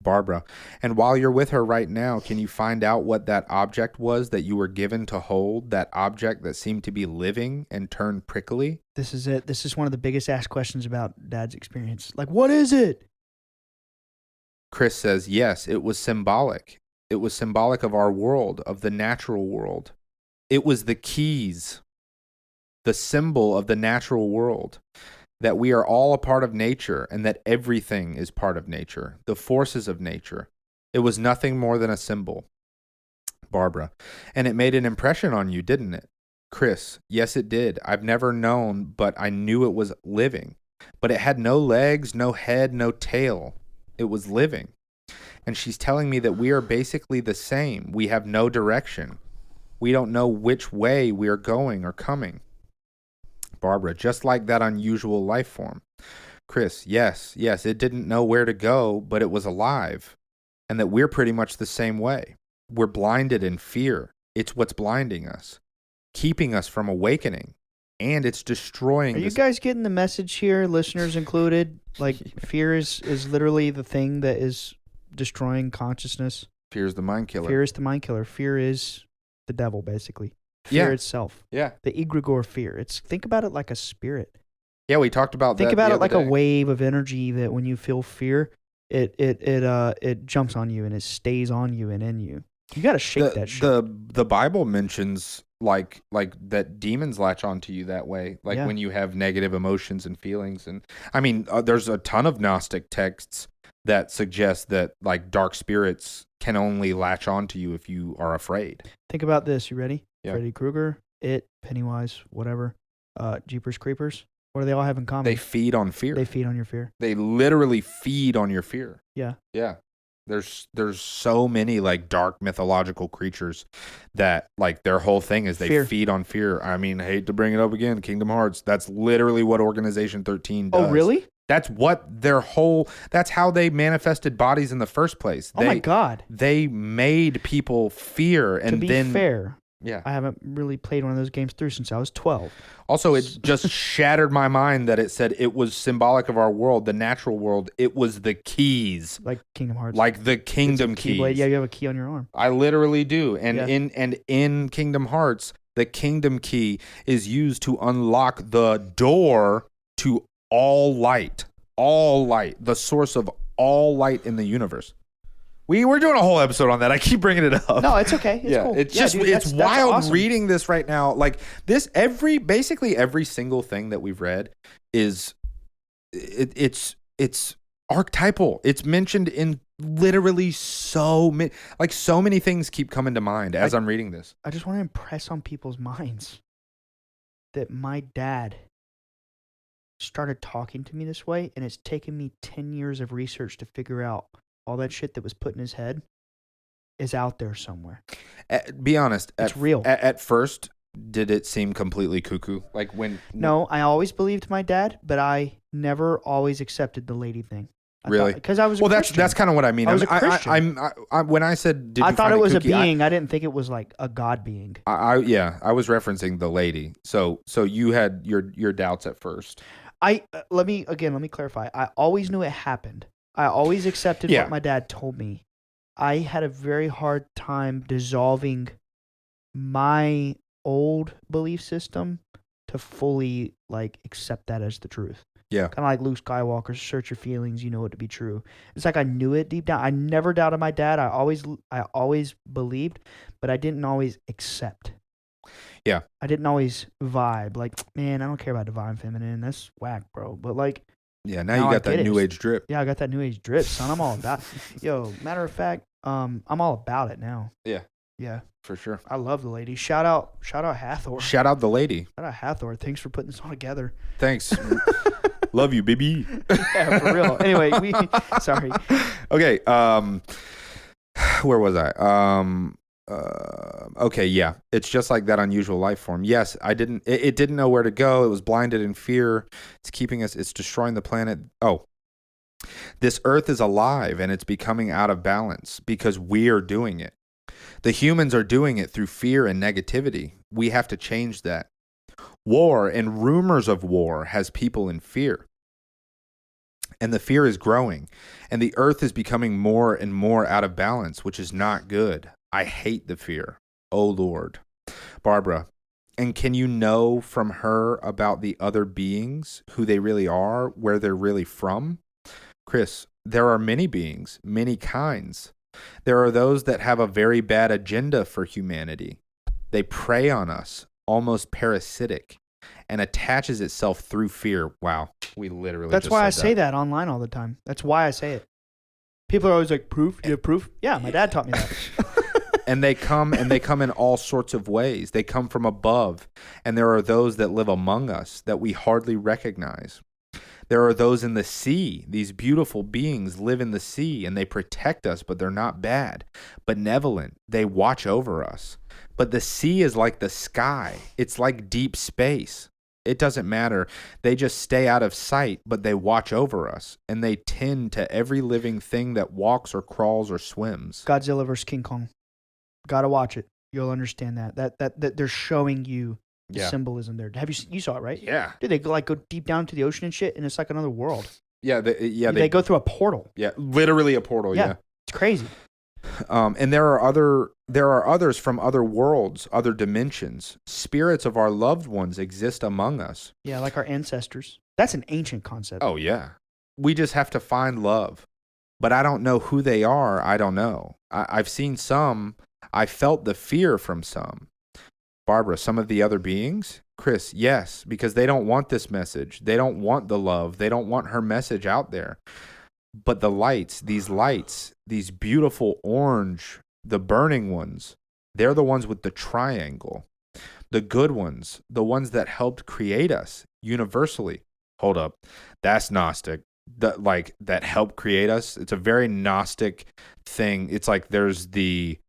Barbara, and while you're with her right now, can you find out what that object was that you were given to hold, that object that seemed to be living and turned prickly? This is it. This is one of the biggest asked questions about Dad's experience. Like, what is it? Chris says, yes, it was symbolic. It was symbolic of our world, of the natural world. It was the keys, the symbol of the natural world. That we are all a part of nature and that everything is part of nature, the forces of nature. It was nothing more than a symbol. Barbara, and it made an impression on you, didn't it? Chris, yes, it did. I've never known, but I knew it was living. But it had no legs, no head, no tail. It was living. And she's telling me that we are basically the same. We have no direction. We don't know which way we are going or coming. Barbara, just like that unusual life form. Chris, yes, it didn't know where to go, but it was alive. And that we're pretty much the same way. We're blinded in fear. It's what's blinding us, keeping us from awakening. And it's destroying Are you guys getting the message here, listeners included? Like, fear is literally the thing that is destroying consciousness. Fear is the mind killer. Fear is the mind killer. Fear is the devil, basically. Fear itself. Yeah. The egregore fear. Think about it like a spirit. Yeah, we talked about that. Think about it like a wave of energy that when you feel fear, it jumps on you and it stays on you and in you. You got to shake that shit. The Bible mentions like that demons latch onto you that way, like when you have negative emotions and feelings. And I mean, there's a ton of Gnostic texts that suggest that like dark spirits can only latch onto you if you are afraid. Think about this. You ready? Yeah. Freddy Krueger, Pennywise, whatever, Jeepers Creepers. What do they all have in common? They feed on fear. They feed on your fear. They literally feed on your fear. Yeah. Yeah. There's so many like dark mythological creatures that like their whole thing is they feed on fear. I mean, I hate to bring it up again, Kingdom Hearts. That's literally what Organization 13 does. Oh, really? That's what that's how they manifested bodies in the first place. Oh my God. They made people fear and to be then fair. Yeah. I haven't really played one of those games through since I was 12. Also, it just shattered my mind that it said it was symbolic of our world, the natural world. It was the keys. Like Kingdom Hearts. Like the kingdom keys. Keyblade. Yeah, you have a key on your arm. I literally do. And in Kingdom Hearts, the kingdom key is used to unlock the door to all light. All light. The source of all light in the universe. We're doing a whole episode on that. I keep bringing it up. No, it's okay. It's cool. It's just it's wild awesome. reading this right now. Like this, basically every single thing that we've read is it's archetypal. It's mentioned in literally so many things keep coming to mind as I'm reading this. I just want to impress on people's minds that my dad started talking to me this way, and it's taken me 10 years of research to figure out all that shit that was put in his head is out there somewhere. Be honest. It's real. At first, did it seem completely cuckoo? Like when? No, I always believed my dad, but I never always accepted the lady thing. Really? Because I was a Christian. That's kind of what I mean. I was a Christian. When I said, did you I thought find it was kooky, a being. I didn't think it was like a God being. I was referencing the lady. So you had your doubts at first. Let me clarify. I always knew it happened. I always accepted what my dad told me. I had a very hard time dissolving my old belief system to fully like accept that as the truth. Yeah. Kind of like Luke Skywalker, search your feelings, you know it to be true. It's like I knew it deep down. I never doubted my dad. I always believed, but I didn't always accept. Yeah. I didn't always vibe. Like, man, I don't care about divine feminine. That's whack, bro. But like, yeah, now you got that new age drip. Yeah, I got that new age drip, son. I'm all about Yo, matter of fact, I'm all about it now. Yeah. Yeah. For sure. I love the lady. Shout out Hathor. Shout out the lady. Shout out Hathor. Thanks for putting this all together. Thanks. Love you, baby. Yeah, for real. Anyway, sorry. Okay, where was I? Okay, yeah. It's just like that unusual life form. Yes, it didn't know where to go. It was blinded in fear. It's keeping us, it's destroying the planet. Oh. This earth is alive and it's becoming out of balance because we are doing it. The humans are doing it through fear and negativity. We have to change that. War and rumors of war has people in fear. And the fear is growing. And the earth is becoming more and more out of balance, which is not good. I hate the fear. Oh, Lord. Barbara, and can you know from her about the other beings, who they really are, where they're really from? Chris, there are many beings, many kinds. There are those that have a very bad agenda for humanity. They prey on us, almost parasitic, and attaches itself through fear. Wow, we literally That's just why said I say that online all the time. That's why I say it. People are always like, proof? You have proof? Yeah, my dad taught me that. And they come in all sorts of ways. They come from above, and there are those that live among us that we hardly recognize. There are those in the sea. These beautiful beings live in the sea, and they protect us, but they're not bad. Benevolent. They watch over us. But the sea is like the sky. It's like deep space. It doesn't matter. They just stay out of sight, but they watch over us, and they tend to every living thing that walks or crawls or swims. Godzilla versus King Kong. Gotta watch it. You'll understand that. That they're showing you the symbolism there. You saw it, right? Yeah. Dude, they go deep down into the ocean and shit, and it's like another world. Yeah, they go through a portal. Yeah, literally a portal. Yeah. It's crazy. And there are others from other worlds, other dimensions. Spirits of our loved ones exist among us. Yeah, like our ancestors. That's an ancient concept. Oh yeah. We just have to find love. But I don't know who they are. I don't know. I've seen some. I felt the fear from some. Barbara, some of the other beings? Chris, yes, because they don't want this message. They don't want the love. They don't want her message out there. But the lights, these beautiful orange, the burning ones, they're the ones with the triangle. The good ones, the ones that helped create us universally. Hold up. That's Gnostic. That helped create us. It's a very Gnostic thing. It's like there's the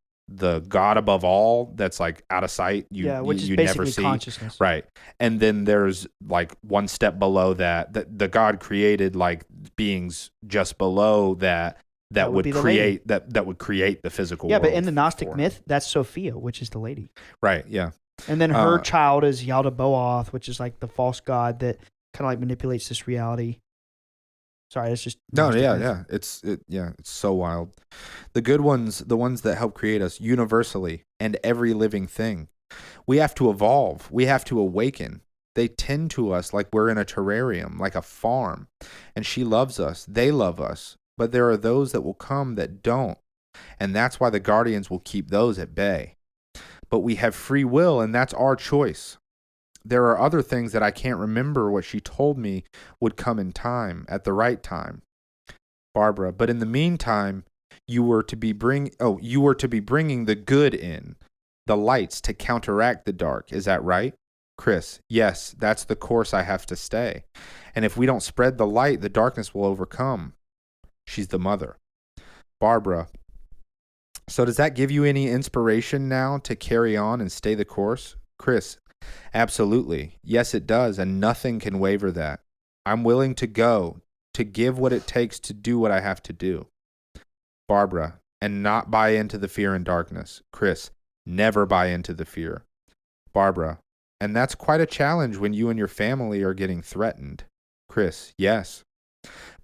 God above all that's like out of sight. Which is you basically never see. Consciousness. Right. And then there's like one step below that the God created like beings just below that would create that would create the physical world. Yeah, but in the Gnostic myth, that's Sophia, which is the lady. Right, yeah. And then her child is Yaldabaoth, which is like the false god that kind of like manipulates this reality. Sorry, it's just It's so wild. The good ones, the ones that help create us universally and every living thing. We have to evolve. We have to awaken. They tend to us like we're in a terrarium, like a farm. And she loves us. They love us. But there are those that will come that don't. And that's why the guardians will keep those at bay. But we have free will, and that's our choice. There are other things that I can't remember what she told me would come in time, at the right time. Barbara, but in the meantime, you were to be bringing the good in, the lights to counteract the dark. Is that right? Chris, yes, that's the course I have to stay. And if we don't spread the light, the darkness will overcome. She's the mother. Barbara, so does that give you any inspiration now to carry on and stay the course? Chris, absolutely. Yes, it does, and nothing can waver that. I'm willing to go, to give what it takes to do what I have to do. Barbara, and not buy into the fear and darkness. Chris, never buy into the fear. Barbara, and that's quite a challenge when you and your family are getting threatened. Chris, yes.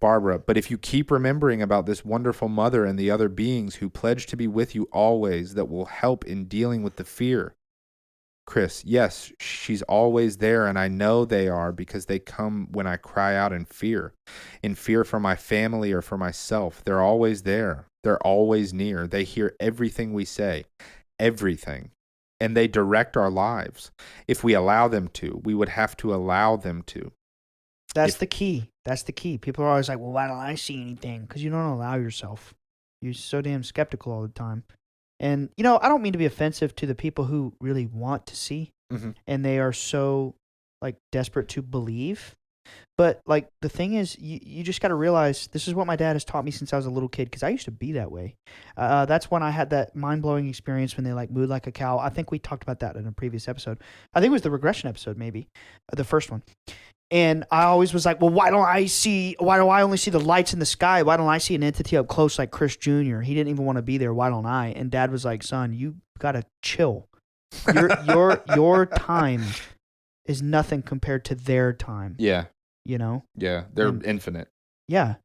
Barbara, but if you keep remembering about this wonderful mother and the other beings who pledge to be with you always, that will help in dealing with the fear. Chris, yes, she's always there, and I know they are because they come when I cry out in fear for my family or for myself. They're always there. They're always near. They hear everything we say, everything, and they direct our lives. If we allow them to, we would have to allow them to. That's the key. That's the key. People are always like, well, why don't I see anything? Because you don't allow yourself. You're so damn skeptical all the time. And, I don't mean to be offensive to the people who really want to see. Mm-hmm. And they are so, like, desperate to believe. But, like, the thing is, you just got to realize this is what my dad has taught me since I was a little kid. Because I used to be that way. That's when I had that mind-blowing experience when they, like, mooed like a cow. I think we talked about that in a previous episode. I think it was the regression episode, maybe. The first one. And I always was like, well, why do I only see the lights in the sky? Why don't I see an entity up close like Chris Jr.? He didn't even want to be there. Why don't I? And Dad was like, son, you got to chill. Your time is nothing compared to their time. Yeah. Yeah, they're infinite. Yeah.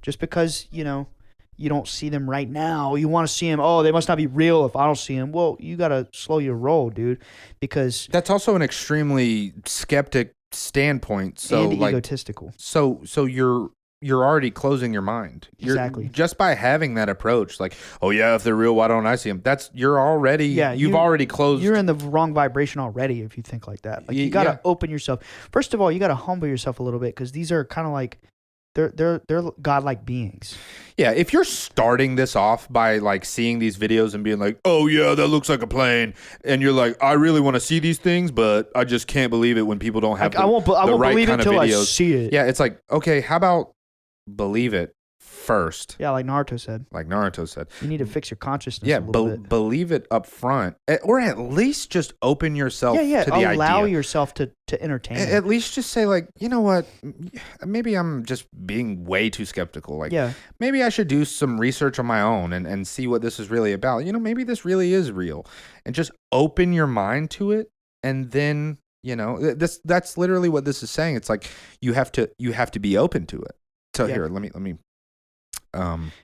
Just because, you don't see them right now, you want to see them, oh, they must not be real if I don't see them. Well, you got to slow your roll, dude, because... That's also an extremely skeptic standpoint, so and like egotistical. So you're already closing your mind. Exactly. Just by having that approach, like, oh yeah, if they're real, why don't I see them? You're already you've already closed. You're in the wrong vibration already if you think like that. Like you got to open yourself. First of all, you got to humble yourself a little bit because these are kind of like they're godlike beings. Yeah, if you're starting this off by like seeing these videos and being like, oh yeah, that looks like a plane, and you're like, I really want to see these things, but I just can't believe it when people don't have I won't right believe it kind of until videos. I see it. Yeah, it's like, okay, how about believe it first. Yeah, like Naruto said. Like Naruto said. You need to fix your consciousness Yeah, a little bit. believe it up front, or at least just open yourself to the idea. Allow yourself to entertain it. At least just say, like, you know what? Maybe I'm just being way too skeptical. Like, maybe I should do some research on my own and see what this is really about. You know, maybe this really is real. And just open your mind to it. And then, you know, that's literally what this is saying. It's like you have to be open to it. So here, let me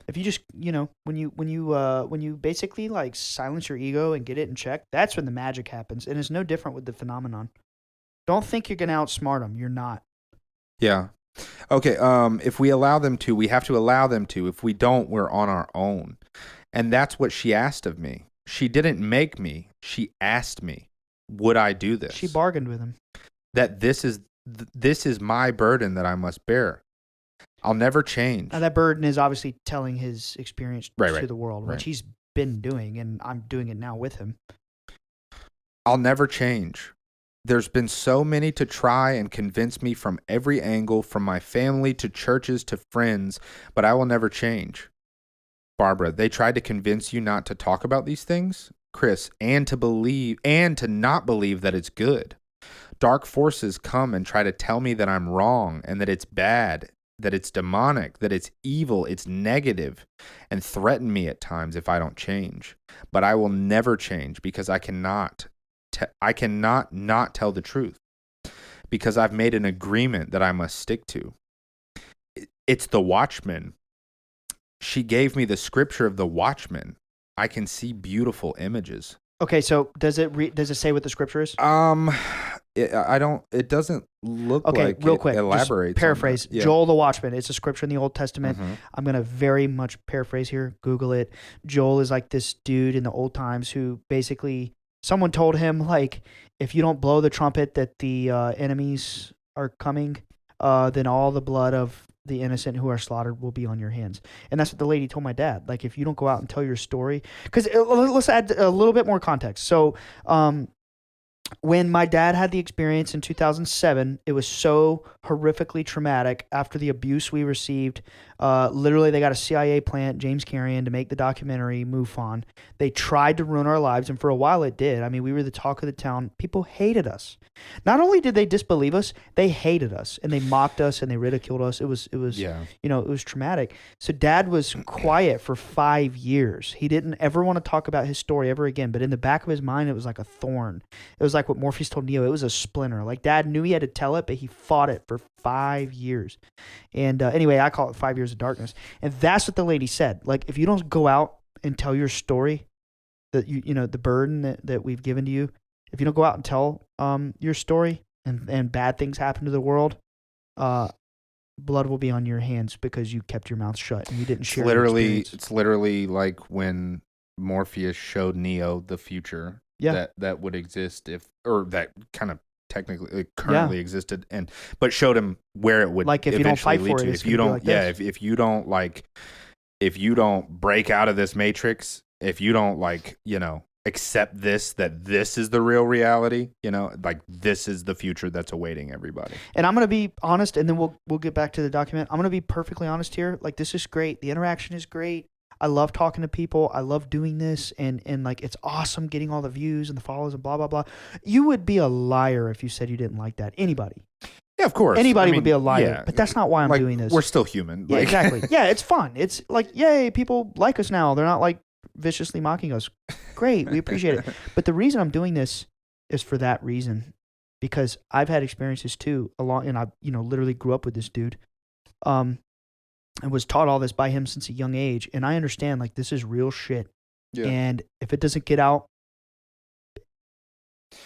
if you just, you know, when you basically like silence your ego and get it in check, that's when the magic happens. And it's no different with the phenomenon. Don't think you're going to outsmart them. You're not. Yeah. Okay. If we allow them to, we have to allow them to. If we don't, we're on our own. And that's what she asked of me. She didn't make me. She asked me, would I do this? She bargained with him. That this is my burden that I must bear. I'll never change. Now that burden is obviously telling his experience right. to the world, which he's been doing, and I'm doing it now with him. I'll never change. There's been so many to try and convince me from every angle, from my family to churches to friends, but I will never change. Barbara, they tried to convince you not to talk about these things, Chris, and to not believe that it's good. Dark forces come and try to tell me that I'm wrong and that it's bad, that it's demonic, that it's evil, it's negative, and threaten me at times if I don't change. But I will never change because I cannot not tell the truth, because I've made an agreement that I must stick to. It's the Watchman. She gave me the scripture of the Watchman. I can see beautiful images. Okay, so does it say what the scripture is? It doesn't look like real quick, elaborates. Just paraphrase. Yeah. Joel the Watchman. It's a scripture in the Old Testament. Mm-hmm. I'm going to very much paraphrase here. Google it. Joel is like this dude in the old times who basically, someone told him, like, if you don't blow the trumpet that the enemies are coming, then all the blood of the innocent who are slaughtered will be on your hands. And that's what the lady told my dad. Like, if you don't go out and tell your story, because let's add a little bit more context. So, when my dad had the experience in 2007, it was so horrifically traumatic after the abuse we received. Literally, they got a CIA plant, James Carrion, to make the documentary MUFON. They tried to ruin our lives, and for a while it did. I mean, we were the talk of the town. People hated us. Not only did they disbelieve us, they hated us, and they mocked us, and they ridiculed us. It was you know, it was traumatic. So Dad was quiet for 5 years. He didn't ever want to talk about his story ever again, but in the back of his mind, it was like a thorn. It was like what Morpheus told Neo. It was a splinter. Like, Dad knew he had to tell it, but he fought it for 5 years. And anyway, I call it 5 years of darkness. And that's what the lady said. Like, if you don't go out and tell your story, that you know, the burden that we've given to you, if you don't go out and tell your story and bad things happen to the world, blood will be on your hands because you kept your mouth shut and you didn't share your experience. It's literally like when Morpheus showed Neo the future that would exist that kind of technically currently existed, but showed him where it would, like, if you don't fight for it, if you don't if you don't break out of this matrix, if you don't, like, you know, accept that this is the real reality, you know, like, this is the future that's awaiting everybody. And I'm going to be honest, and then we'll get back to the document. I'm going to be perfectly honest here. Like, this is great. The interaction is great. I love talking to people. I love doing this, and like, it's awesome getting all the views and the follows and blah, blah, blah. You would be a liar if you said you didn't like that. Anybody. Yeah, of course. Anybody would be a liar, but that's not why I'm doing this. We're still human. Yeah, exactly. Yeah, it's fun. It's like, yay, people like us now. They're not, like, viciously mocking us. Great, we appreciate it. But the reason I'm doing this is for that reason, because I've had experiences too, and I, you know, literally grew up with this dude. And was taught all this by him since a young age. And I understand, like, this is real shit. Yeah. And if it doesn't get out,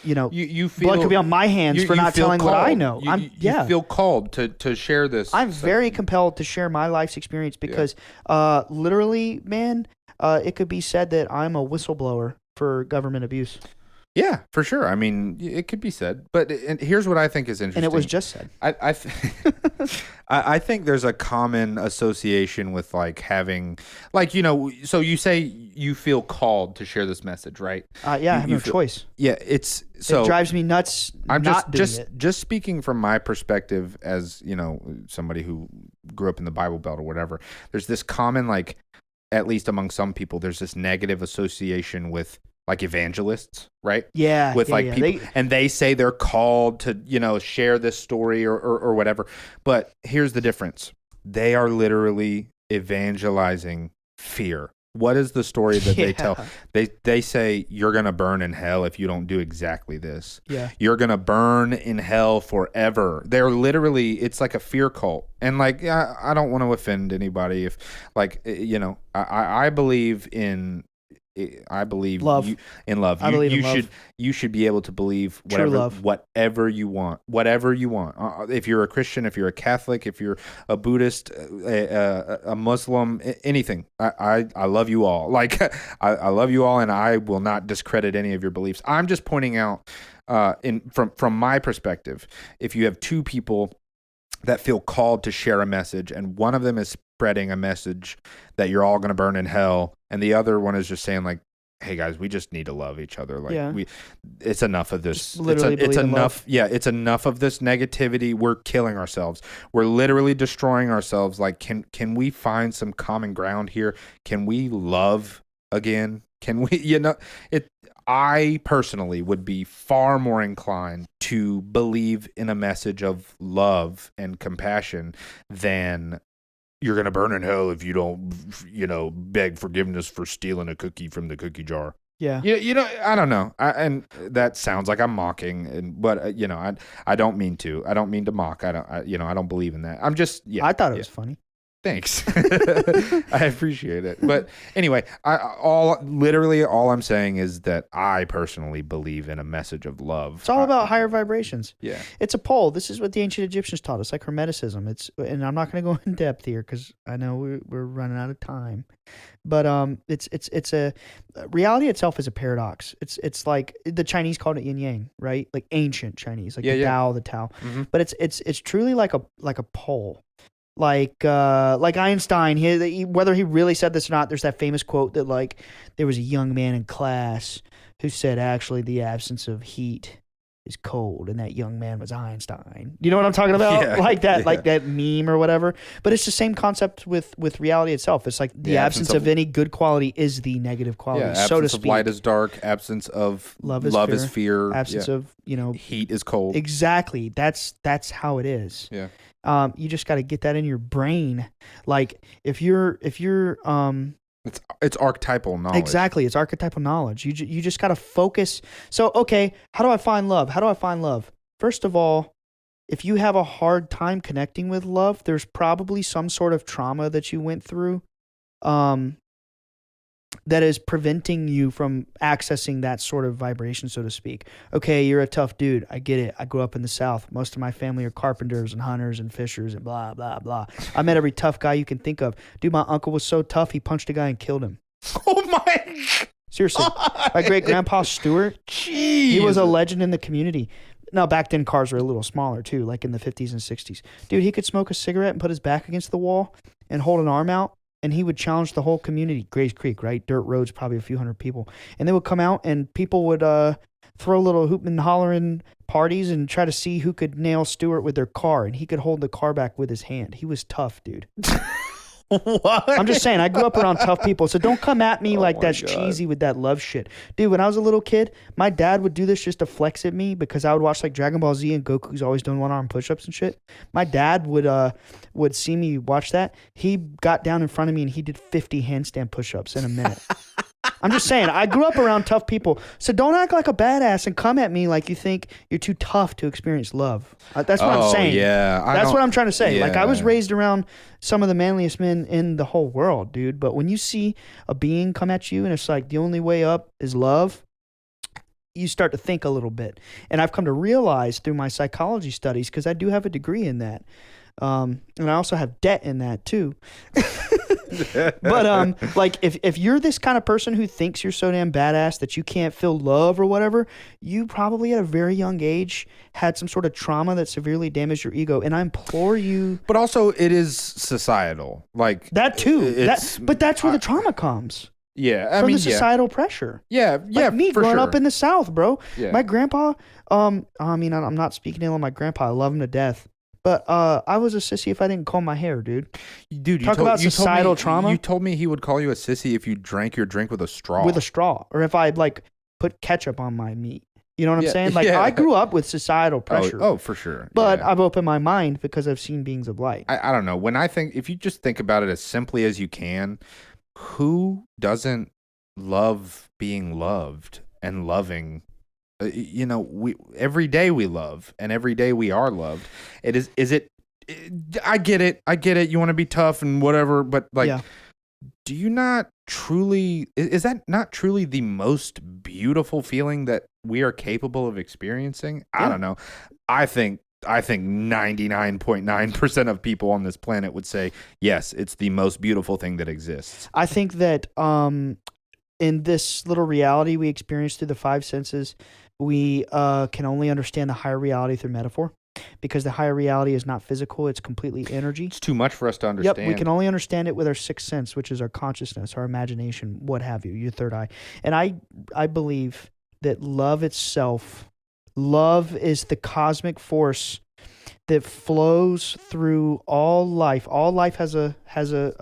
you know, you feel, blood could be on my hands for not telling called. What I know. You feel called to share this. I'm very compelled to share my life's experience because literally, man, it could be said that I'm a whistleblower for government abuse. Yeah, for sure. I mean, it could be said, but here's what I think is interesting. And it was just said. I think there's a common association with, like, having, like, you know, so you say you feel called to share this message, right? I have no choice. Yeah, it's so it drives me nuts. I'm not doing just it. just speaking from my perspective as, somebody who grew up in the Bible Belt or whatever. There's this common, like, at least among some people, there's this negative association with like evangelists, right? Yeah. With like yeah. people, and they say they're called to, share this story or whatever. But here's the difference. They are literally evangelizing fear. What is the story that they tell? They say you're going to burn in hell if you don't do exactly this. Yeah. You're going to burn in hell forever. They're literally, it's like a fear cult. And like, I don't want to offend anybody if like, I believe in love. In love. I believe in love. You should be able to believe whatever you want. If you're a Christian, if you're a Catholic, if you're a Buddhist, a Muslim, anything. I love you all. Like I love you all, and I will not discredit any of your beliefs. I'm just pointing out, from my perspective, if you have two people that feel called to share a message, and one of them is spreading a message that you're all going to burn in hell, and the other one is just saying like, hey guys, we just need to love each other. Like it's enough of this. It's enough. Yeah. It's enough of this negativity. We're killing ourselves. We're literally destroying ourselves. Like, can we find some common ground here? Can we love again? Can we, I personally would be far more inclined to believe in a message of love and compassion than you're going to burn in hell if you don't, beg forgiveness for stealing a cookie from the cookie jar. Yeah. I don't know. And that sounds like I'm mocking, but I don't mean to. I don't mean to mock. I don't believe in that. I'm just, I thought it was funny. Thanks. I appreciate it. But anyway, all I'm saying is that I personally believe in a message of love. It's all about higher vibrations. Yeah. It's a pole. This is what the ancient Egyptians taught us, like Hermeticism. And I'm not going to go in depth here because I know we're running out of time. But it's a reality itself is a paradox. It's like the Chinese called it yin yang, right? Like ancient Chinese, like the Tao. Mm-hmm. But it's truly like a pole. Like Einstein, whether he really said this or not, there's that famous quote that like there was a young man in class who said actually the absence of heat is cold, and that young man was Einstein. You know what I'm talking about? Yeah, like that meme or whatever. But it's the same concept with reality itself. It's like the absence of any good quality is the negative quality, so to speak. Absence of light is dark. Absence of love is fear. Absence of heat is cold. Exactly. That's how it is. Yeah. You just got to get that in your brain. Like if you're it's archetypal knowledge. Exactly. It's archetypal knowledge. You just got to focus. So, okay, how do I find love? First of all, if you have a hard time connecting with love, there's probably some sort of trauma that you went through that is preventing you from accessing that sort of vibration, so to speak. Okay, you're a tough dude. I get it. I grew up in the South. Most of my family are carpenters and hunters and fishers and blah, blah, blah. I met every tough guy you can think of. Dude, my uncle was so tough, he punched a guy and killed him. Oh my Seriously. God. My great-grandpa Stuart, Jeez. He was a legend in the community. Now, back then, cars were a little smaller, too, like in the 50s and 60s. Dude, he could smoke a cigarette and put his back against the wall and hold an arm out, and he would challenge the whole community. Grays Creek, right? Dirt roads, probably a few hundred people. And they would come out, and people would throw little hooping and hollering parties and try to see who could nail Stuart with their car, and he could hold the car back with his hand. He was tough, dude. What? I'm just saying, I grew up around tough people, so don't come at me like that's cheesy with that love shit. Dude, when I was a little kid, my dad would do this just to flex at me because I would watch like Dragon Ball Z and Goku's always doing one-arm push-ups and shit. My dad would see me watch that. He got down in front of me and he did 50 handstand push-ups in a minute. I'm just saying, I grew up around tough people, so don't act like a badass and come at me like you think you're too tough to experience love. That's what I'm saying. Yeah, that's what I'm trying to say. Yeah. Like, I was raised around some of the manliest men in the whole world, dude. But when you see a being come at you and it's like the only way up is love, you start to think a little bit. And I've come to realize through my psychology studies, because I do have a degree in that, and I also have debt in that too. But like if you're this kind of person who thinks you're so damn badass that you can't feel love or whatever, you probably at a very young age had some sort of trauma that severely damaged your ego. And I implore you. But also, it is societal, like that too. But that's where the trauma comes. Yeah, I from mean, the societal pressure. yeah, Like me for growing sure. up in the South, bro. Yeah. My grandpa, I mean, I'm not speaking ill on my grandpa. I love him to death. But I was a sissy if I didn't comb my hair, dude. Dude, Talk about societal trauma. You told me he would call you a sissy if you drank your drink with a straw. With a straw, or if I like put ketchup on my meat. You know what I'm saying? Like yeah. I grew up with societal pressure. Oh, for sure. But yeah. I've opened my mind because I've seen beings of light. I don't know. If you just think about it as simply as you can, who doesn't love being loved and loving? We every day we love, and every day we are loved. I get it. You want to be tough and whatever, but like, Yeah. do you not truly? Is that not truly the most beautiful feeling that we are capable of experiencing? I Yeah. don't know. I think 99.9% of people on this planet would say yes. It's the most beautiful thing that exists. I think that in this little reality we experience through the five senses, we can only understand the higher reality through metaphor, because the higher reality is not physical; it's completely energy. It's too much for us to understand. Yep, we can only understand it with our sixth sense, which is our consciousness, our imagination, what have you, your third eye. And I believe that love itself, love is the cosmic force that flows through all life. All life has a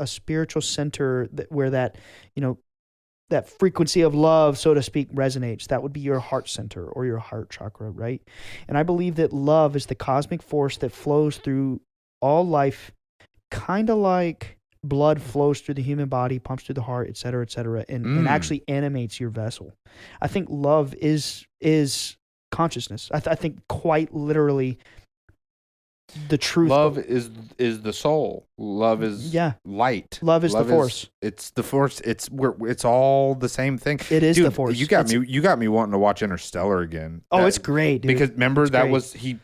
spiritual center where that that frequency of love, so to speak, resonates. That would be your heart center or your heart chakra, right? And I believe that love is the cosmic force that flows through all life, kind of like blood flows through the human body, pumps through the heart, et cetera, and actually animates your vessel. I think love is consciousness. I think quite literally the truth. Love is the soul. Love is light. Love is the force. It's the force. It's all the same thing. It is Dude, the force. You got me wanting to watch Interstellar again. Oh, it's great, dude. Because remember it's that great. was he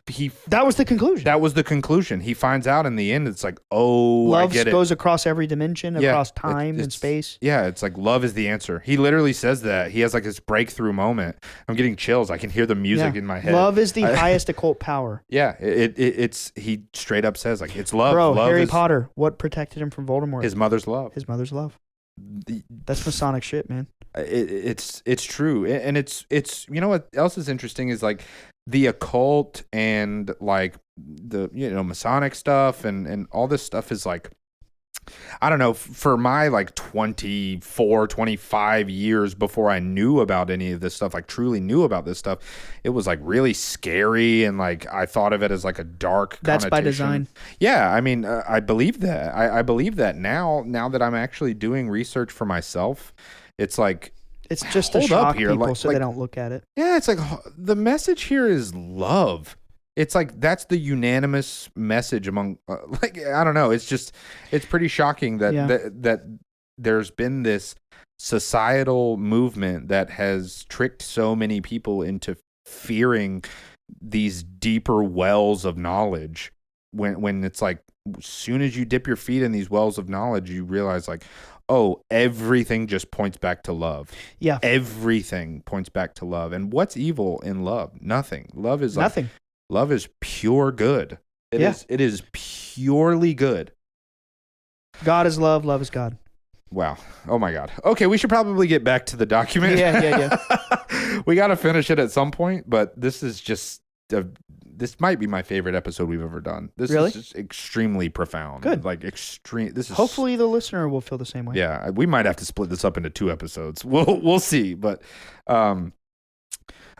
that was the conclusion. That was the conclusion. He finds out in the end. It's like, oh, love I get it. goes across every dimension, across time and space. Yeah, it's like love is the answer. He literally says that. He has like this breakthrough moment. I'm getting chills. I can hear the music in my head. Love is the highest occult power. Yeah, it's he straight up says like it's love. Bro, love Harry is Potter, what protected him from Voldemort? His mother's love. His mother's love. That's Masonic shit, man. It's true, and it's you know what else is interesting is like the occult and like the Masonic stuff and all this stuff is like, I don't know, for my like 24, 25 years before I knew about any of this stuff, like truly knew about this stuff, it was like really scary and like I thought of it as like a dark That's connotation. by design. Yeah, I mean, I believe that. I believe that now that I'm actually doing research for myself. It's like, it's just to shock people so they don't look at it. Yeah, it's like the message here is love. It's like that's the unanimous message among like I don't know. It's pretty shocking that there's been this societal movement that has tricked so many people into fearing these deeper wells of knowledge. When it's like as soon as you dip your feet in these wells of knowledge, you realize like, oh, everything just points back to love. Yeah, everything points back to love. And what's evil in love? Nothing. Love is nothing. Love is pure good. It is purely good. God is love. Love is God. Wow. Oh my God. Okay, we should probably get back to the document. Yeah. We got to finish it at some point, but this is just this might be my favorite episode we've ever done. This is just extremely profound. Good. Like extreme. This is hopefully the listener will feel the same way. Yeah, we might have to split this up into 2 episodes. We'll see, but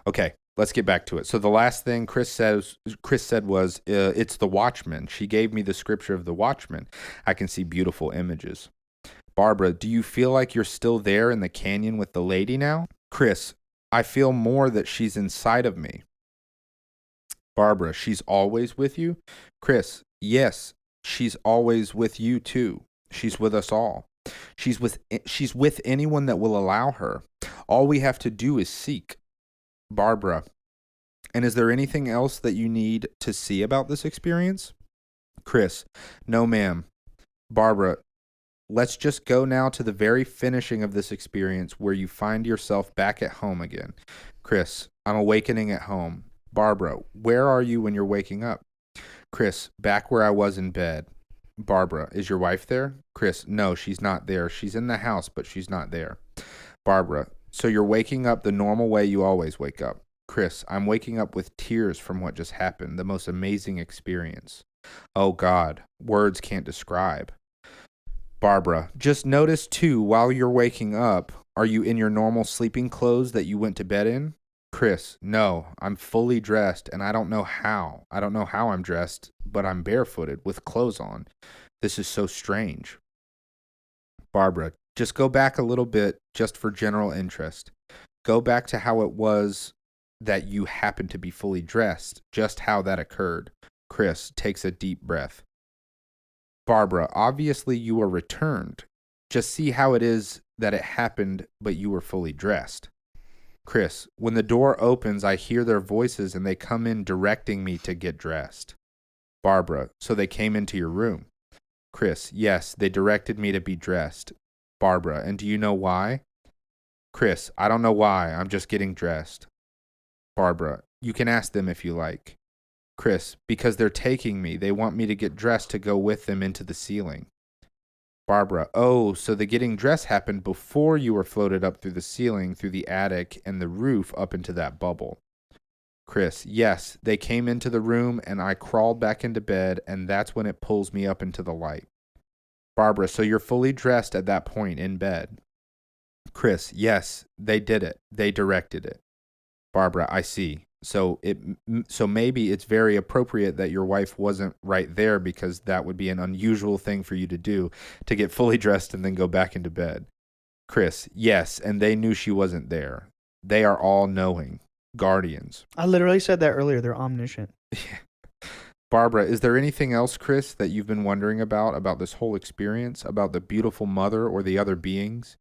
okay. Let's get back to it. So the last thing Chris said was, it's the Watchman. She gave me the scripture of the Watchman. I can see beautiful images. Barbara, do you feel like you're still there in the canyon with the lady now? Chris, I feel more that she's inside of me. Barbara, she's always with you? Chris, yes, she's always with you too. She's with us all. She's with anyone that will allow her. All we have to do is seek. Barbara, and is there anything else that you need to see about this experience? Chris, no ma'am. Barbara, let's just go now to the very finishing of this experience where you find yourself back at home again. Chris, I'm awakening at home. Barbara, where are you when you're waking up? Chris, back where I was in bed. Barbara, is your wife there? Chris, no, she's not there. She's in the house, but she's not there. Barbara, so you're waking up the normal way you always wake up. Chris, I'm waking up with tears from what just happened, the most amazing experience. Oh God, words can't describe. Barbara, just notice too, while you're waking up, are you in your normal sleeping clothes that you went to bed in? Chris, no, I'm fully dressed and I don't know how. I don't know how I'm dressed, but I'm barefooted with clothes on. This is so strange. Barbara, just go back a little bit just for general interest. Go back to how it was that you happened to be fully dressed, just how that occurred. Chris takes a deep breath. Barbara, obviously you were returned. Just see how it is that it happened, but you were fully dressed. Chris, when the door opens, I hear their voices and they come in directing me to get dressed. Barbara, so they came into your room. Chris, yes, they directed me to be dressed. Barbara, and do you know why? Chris, I don't know why, I'm just getting dressed. Barbara, you can ask them if you like. Chris, because they're taking me. They want me to get dressed to go with them into the ceiling. Barbara, oh, so the getting dressed happened before you were floated up through the ceiling, through the attic, and the roof up into that bubble. Chris, yes, they came into the room, and I crawled back into bed, and that's when it pulls me up into the light. Barbara, so you're fully dressed at that point in bed. Chris, yes, they did it. They directed it. Barbara, I see. So maybe it's very appropriate that your wife wasn't right there because that would be an unusual thing for you to do, to get fully dressed and then go back into bed. Chris, yes, and they knew she wasn't there. They are all knowing. Guardians. I literally said that earlier. They're omniscient. Barbara, is there anything else, Chris, that you've been wondering about this whole experience, about the beautiful mother or the other beings?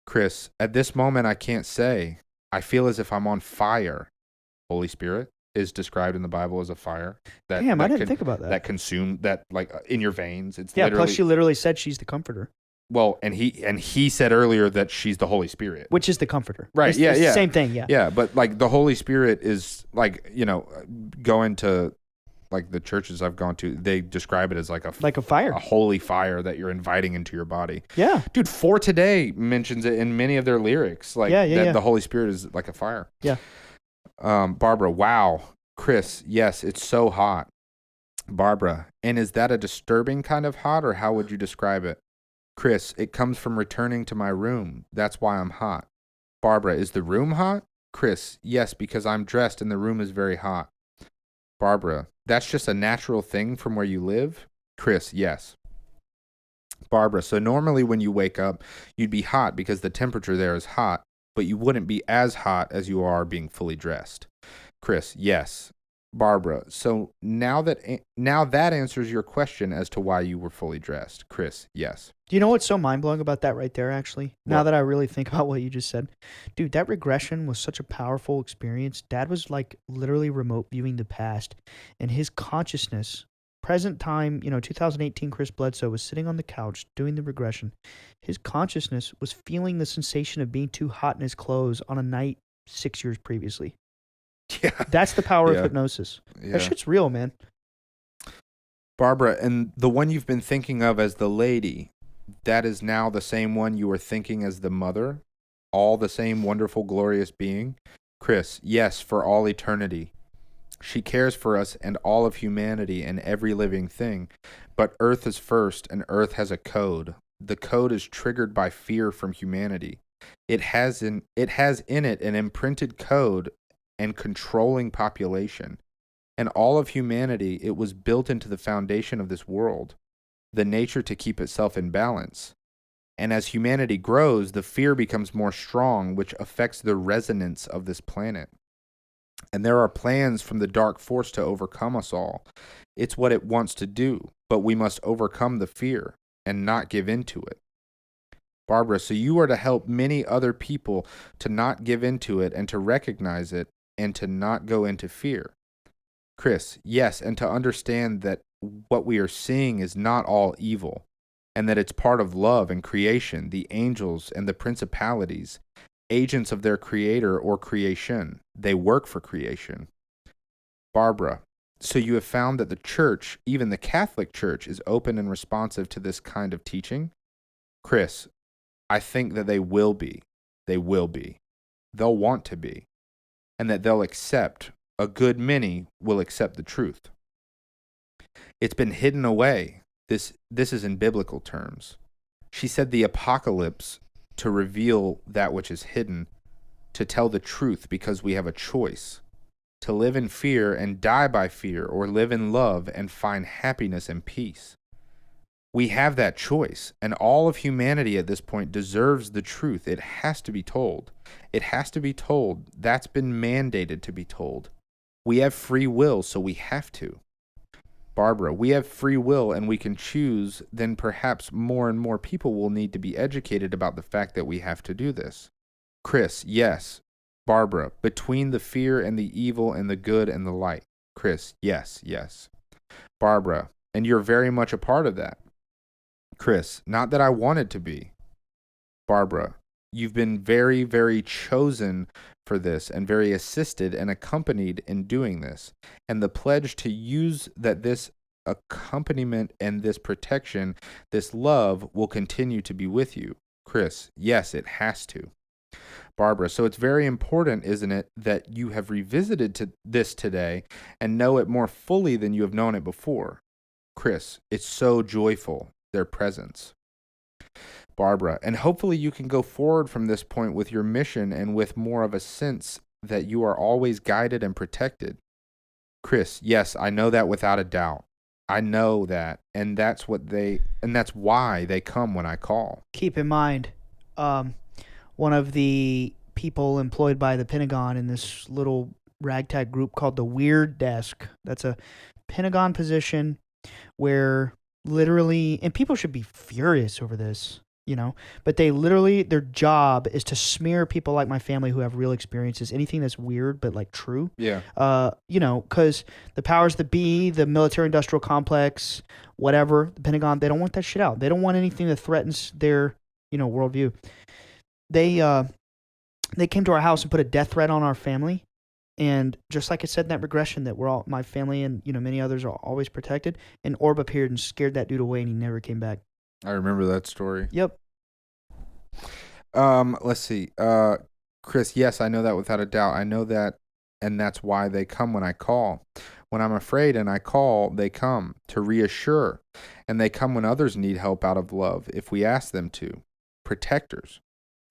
Chris, at this moment I can't say. I feel as if I'm on fire. Holy Spirit is described in the Bible as a fire. Damn, I didn't think about that. That consumed, that like in your veins. It's yeah, literally, plus she literally said she's the comforter. Well, and he said earlier that she's the Holy Spirit. Which is the comforter. Right, It's yeah. the same thing, yeah. Yeah, but like the Holy Spirit is like, going to like the churches I've gone to, they describe it as like a fire. A holy fire that you're inviting into your body. Yeah. Dude, For Today mentions it in many of their lyrics. Like that the Holy Spirit is like a fire. Yeah. Barbara, wow. Chris, yes, it's so hot. Barbara, and is that a disturbing kind of hot, or how would you describe it? Chris, it comes from returning to my room. That's why I'm hot. Barbara, is the room hot? Chris, yes, because I'm dressed and the room is very hot. Barbara, that's just a natural thing from where you live? Chris, yes. Barbara, so normally when you wake up, you'd be hot because the temperature there is hot, but you wouldn't be as hot as you are being fully dressed. Chris, yes. Barbara, so now that answers your question as to why you were fully dressed. Chris, yes. Do you know what's so mind-blowing about that right there, actually? Now that I really think about what you just said. Dude, that regression was such a powerful experience. Dad was like literally remote viewing the past, and his consciousness, present time, 2018 Chris Bledsoe was sitting on the couch doing the regression. His consciousness was feeling the sensation of being too hot in his clothes on a night 6 years previously. Yeah. That's the power of hypnosis. Yeah. That shit's real, man. Barbara, and the one you've been thinking of as the lady, that is now the same one you were thinking as the mother? All the same wonderful, glorious being? Chris, yes, for all eternity. She cares for us and all of humanity and every living thing. But Earth is first, and Earth has a code. The code is triggered by fear from humanity. It has in it an imprinted code and controlling population. And all of humanity, it was built into the foundation of this world, the nature to keep itself in balance. And as humanity grows, the fear becomes more strong, which affects the resonance of this planet. And there are plans from the dark force to overcome us all. It's what it wants to do, but we must overcome the fear and not give in to it. Barbara, so you are to help many other people to not give in to it and to recognize it and to not go into fear. Chris, yes, and to understand that what we are seeing is not all evil, and that it's part of love and creation, the angels and the principalities, agents of their creator or creation. They work for creation. Barbara, so you have found that the church, even the Catholic Church, is open and responsive to this kind of teaching? Chris, I think that they will be. They will be. They'll want to be. And that they'll accept, a good many will accept the truth. It's been hidden away. This is in biblical terms. She said the apocalypse to reveal that which is hidden, to tell the truth because we have a choice. To live in fear and die by fear, or live in love and find happiness and peace. We have that choice, and all of humanity at this point deserves the truth. It has to be told. It has to be told. That's been mandated to be told. We have free will, so we have to. Barbara, we have free will and we can choose, then perhaps more and more people will need to be educated about the fact that we have to do this. Chris, yes. Barbara, between the fear and the evil and the good and the light. Chris, yes, yes. Barbara, and you're very much a part of that. Chris, not that I wanted to be. Barbara, you've been very, very chosen for this and very assisted and accompanied in doing this. And the pledge to use that this accompaniment and this protection, this love will continue to be with you. Chris, yes, it has to. Barbara, so it's very important, isn't it, that you have revisited this today and know it more fully than you have known it before. Chris, it's so joyful, their presence. Barbara, and hopefully you can go forward from this point with your mission and with more of a sense that you are always guided and protected. Chris, yes, I know that without a doubt. I know that, and that's why they come when I call. Keep in mind, one of the people employed by the Pentagon in this little ragtag group called the Weird Desk. That's a Pentagon position where literally, and people should be furious over this, but they literally, their job is to smear people like my family who have real experiences, anything that's weird but like true. Yeah. Because the powers that be, the military industrial complex, whatever, the Pentagon, they don't want that shit out. They don't want anything that threatens their, worldview. They came to our house and put a death threat on our family. And just like it said in that regression that we're all, my family and, many others are always protected, an orb appeared and scared that dude away and he never came back. I remember that story. Yep. Let's see. Chris, yes, I know that without a doubt. I know that, and that's why they come when I call. When I'm afraid and I call, they come to reassure, and they come when others need help out of love if we ask them to. Protectors.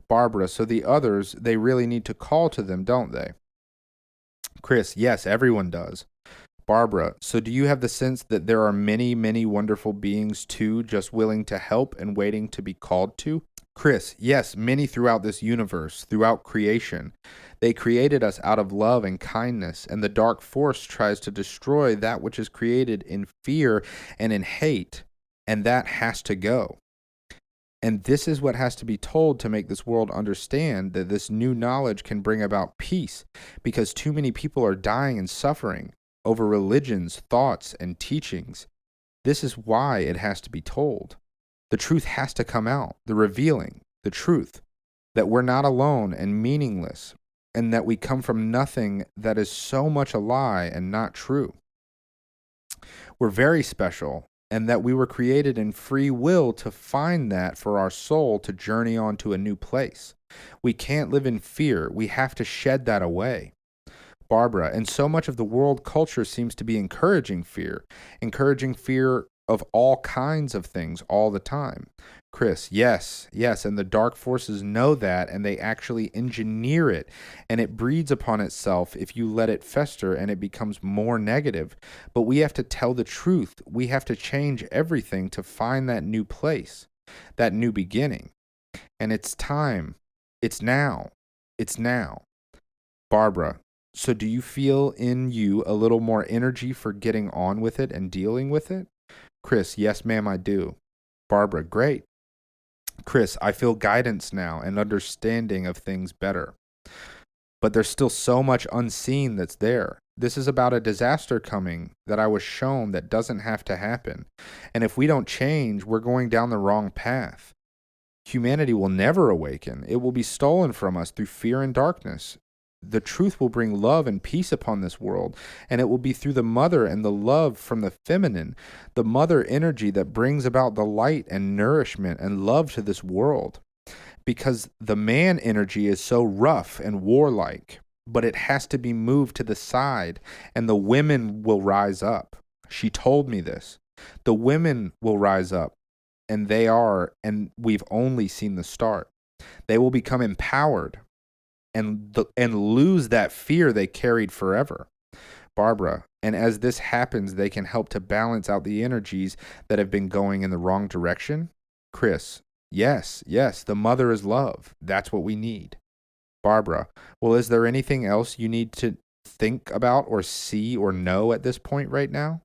Barbara, so the others, they really need to call to them, don't they? Chris, yes, everyone does. Barbara, so do you have the sense that there are many, many wonderful beings too, just willing to help and waiting to be called to? Chris, yes, many throughout this universe, throughout creation. They created us out of love and kindness, and the dark force tries to destroy that which is created in fear and in hate, and that has to go. And this is what has to be told to make this world understand that this new knowledge can bring about peace, because too many people are dying and suffering over religions, thoughts, and teachings. This is why it has to be told. The truth has to come out, the revealing, the truth, that we're not alone and meaningless, and that we come from nothing that is so much a lie and not true. We're very special, and that we were created in free will to find that for our soul to journey on to a new place. We can't live in fear. We have to shed that away. Barbara, and so much of the world culture seems to be encouraging fear of all kinds of things all the time. Chris, yes, and the dark forces know that, and they actually engineer it, and it breeds upon itself if you let it fester, and it becomes more negative. But we have to tell the truth. We have to change everything to find that new place, that new beginning. And it's time. It's now. It's now. Barbara, so do you feel in you a little more energy for getting on with it and dealing with it? Chris, yes, ma'am, I do. Barbara, great. Chris, I feel guidance now and understanding of things better. But there's still so much unseen that's there. This is about a disaster coming that I was shown that doesn't have to happen. And if we don't change, we're going down the wrong path. Humanity will never awaken. It will be stolen from us through fear and darkness. The truth will bring love and peace upon this world, and it will be through the mother and the love from the feminine, the mother energy that brings about the light and nourishment and love to this world. because the man energy is so rough and warlike, but it has to be moved to the side, and the women will rise up. She told me this. The women will rise up, and they are, and we've only seen the start. They will become empowered and lose that fear they carried forever. Barbara, and as this happens, they can help to balance out the energies that have been going in the wrong direction. Chris, yes, the mother is love. That's what we need. Barbara, well, is there anything else you need to think about or see or know at this point right now?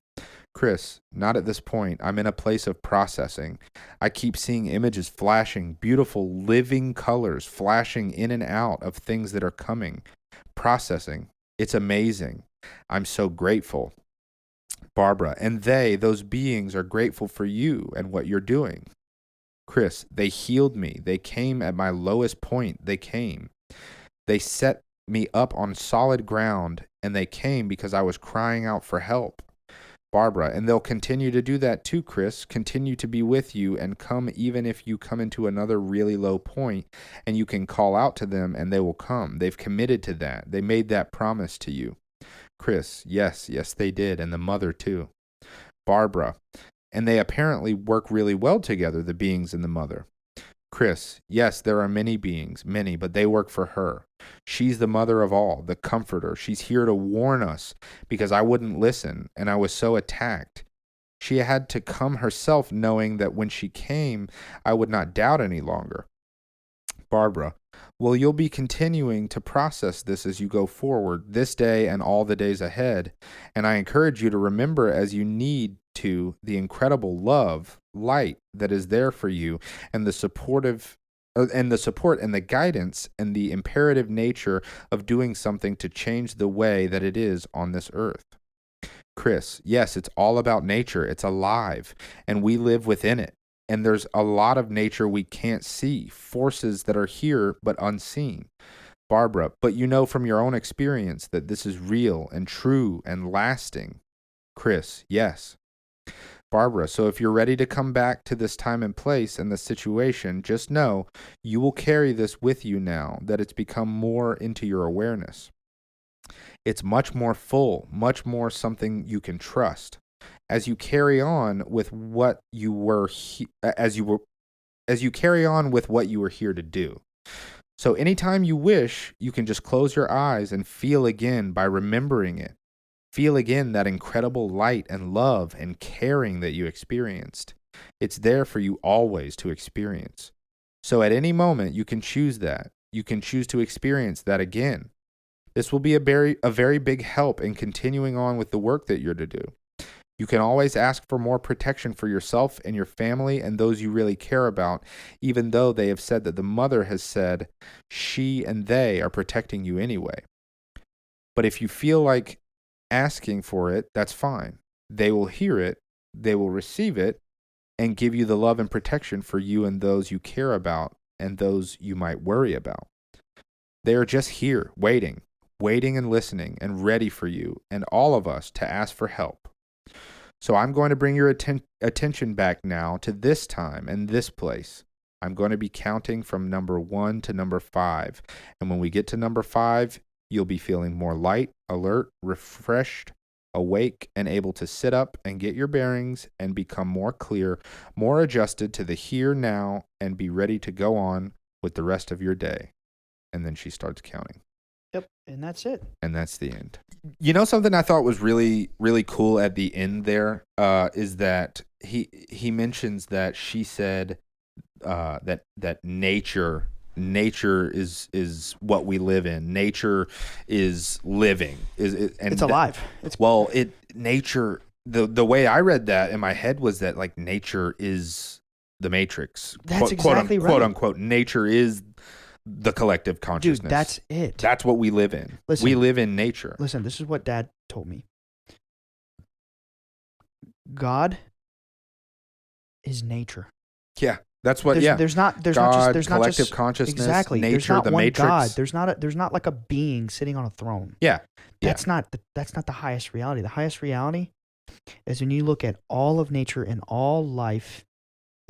Chris, not at this point. I'm in a place of processing. I keep seeing images flashing, beautiful living colors flashing in and out of things that are coming. Processing. It's amazing. I'm so grateful. Barbara, and those beings are grateful for you and what you're doing. Chris, they healed me. They came at my lowest point. They came. They set me up on solid ground, and they came because I was crying out for help. Barbara, and they'll continue to do that too, Chris. Continue to be with you and come even if you come into another really low point, and you can call out to them and they will come. They've committed to that. They made that promise to you. Chris, yes, they did, and the mother too. Barbara, and they apparently work really well together, the beings and the mother. Chris, yes, there are many beings, many, but they work for her. She's the mother of all, the comforter. She's here to warn us because I wouldn't listen and I was so attacked. She had to come herself knowing that when she came, I would not doubt any longer. Barbara, well, you'll be continuing to process this as you go forward, this day and all the days ahead, and I encourage you to remember as you need to the incredible love, light that is there for you, and the support and the guidance and the imperative nature of doing something to change the way that it is on this earth. Chris, yes, it's all about nature. It's alive, and we live within it. And there's a lot of nature we can't see, forces that are here but unseen. Barbara, but you know from your own experience that this is real and true and lasting. Chris, yes. Barbara, so if you're ready to come back to this time and place and the situation, just know you will carry this with you now that it's become more into your awareness. It's much more full, much more something you can trust. As you carry on with what you were carry on with what you were here to do. So anytime you wish, you can just close your eyes and feel again by remembering it. Feel again that incredible light and love and caring that you experienced. It's there for you always to experience. So at any moment, you can choose that. You can choose to experience that again. This will be a very big help in continuing on with the work that you're to do. You can always ask for more protection for yourself and your family and those you really care about, even though they have said that the mother has said she and they are protecting you anyway. But if you feel like asking for it, that's fine. They will hear it, they will receive it, and give you the love and protection for you and those you care about and those you might worry about. They are just here, waiting and listening and ready for you and all of us to ask for help. So I'm going to bring your attention back now to this time and this place. I'm going to be counting from number 1 to number 5. And when we get to number 5, you'll be feeling more light, alert, refreshed, awake, and able to sit up and get your bearings and become more clear, more adjusted to the here now, and be ready to go on with the rest of your day. And then she starts counting. Yep, and that's it. And that's the end. You know, something I thought was really, really cool at the end there is that he mentions that she said that nature is what we live in. Nature is living. And it's alive. Nature. The way I read that in my head was that like nature is the Matrix. That's exactly right. Quote unquote. Nature is the collective consciousness. Dude, that's it. That's what we live in. Listen, we live in nature. Listen, this is what Dad told me. God is nature. Yeah, that's what. There's not God, just collective consciousness, exactly. nature, There's not the one Matrix. God. There's not like a being sitting on a throne. Yeah, that's not the highest reality. The highest reality is when you look at all of nature and all life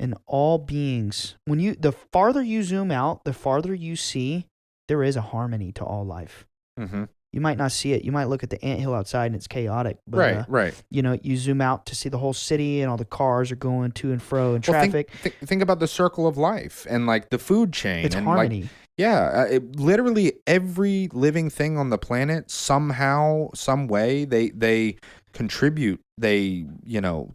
and all beings. The farther you zoom out, the farther you see there is a harmony to all life. Mm-hmm. You might not see it. You might look at the anthill outside and it's chaotic. But, Right. You zoom out to see the whole city and all the cars are going to and fro and traffic. Think about the circle of life and like the food chain. It's and harmony. Literally every living thing on the planet, somehow, some way, they contribute. They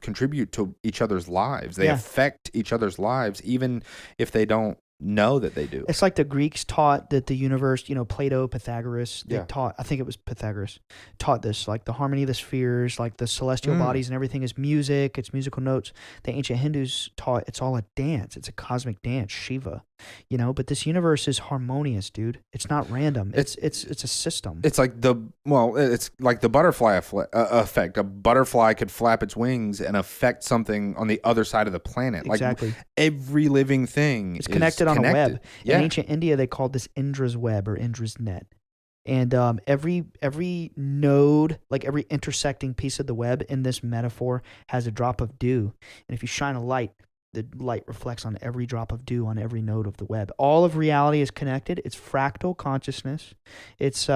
contribute to each other's lives. They affect each other's lives, even if they don't know that they do. It's like the Greeks taught that the universe, Plato, Pythagoras, they taught, I think it was Pythagoras, taught this, like the harmony of the spheres, like the celestial bodies and everything is music, it's musical notes. The ancient Hindus taught it's all a dance. It's a cosmic dance, Shiva, but this universe is harmonious, dude. It's not random. It's a system. It's like it's like the butterfly effect. A butterfly could flap its wings and affect something on the other side of the planet. Exactly. Like every living thing is connected on a web. In ancient India, they called this Indra's web or Indra's net. And every node, like every intersecting piece of the web in this metaphor has a drop of dew. And if you shine a light, the light reflects on every drop of dew on every node of the web. All of reality is connected. It's fractal consciousness. It's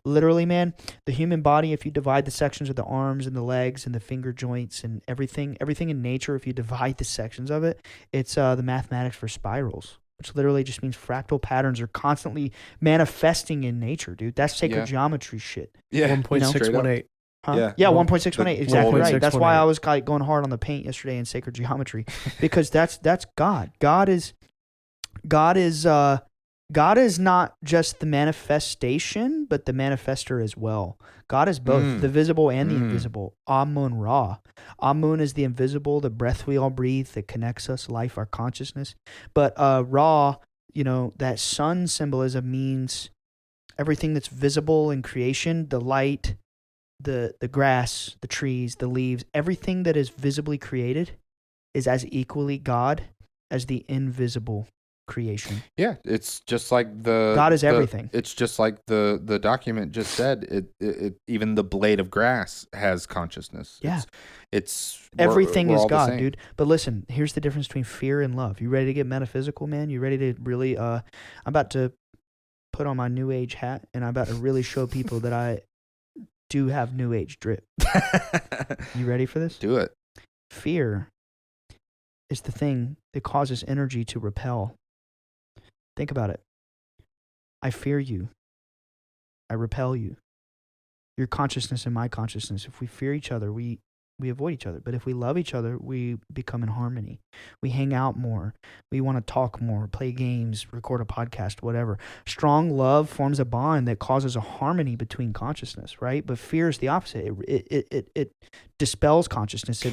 literally, man, the human body, if you divide the sections of the arms and the legs and the finger joints and everything in nature, if you divide the sections of it, it's the mathematics for spirals, which literally just means fractal patterns are constantly manifesting in nature, dude. That's sacred geometry shit. Yeah. 1.618. Huh? Yeah, 1.618. Exactly right. That's 1.618. why I was going hard on the paint yesterday in sacred geometry, because that's God. God is not just the manifestation, but the manifester as well. God is both the visible and the invisible. Amun Ra. Amun is the invisible, the breath we all breathe that connects us, life, our consciousness. But Ra, that sun symbolism means everything that's visible in creation, the light, the grass, the trees, the leaves, everything that is visibly created is as equally God as the invisible creation. Yeah, it's just like God is everything. It's just like the document just said. It even the blade of grass has consciousness. Yeah, it's everything we're is all the God, same. dude. But listen, here's the difference between fear and love. You ready to get metaphysical, man? You ready to really? I'm about to put on my New Age hat, and I'm about to really show people that I do have New Age drip. You ready for this? Do it. Fear is the thing that causes energy to repel. Think about it. I fear you. I repel you. Your consciousness and my consciousness. If we fear each other, we avoid each other. But if we love each other, we become in harmony. We hang out more. We want to talk more, play games, record a podcast, whatever. Strong love forms a bond that causes a harmony between consciousness, right? But fear is the opposite. It dispels consciousness.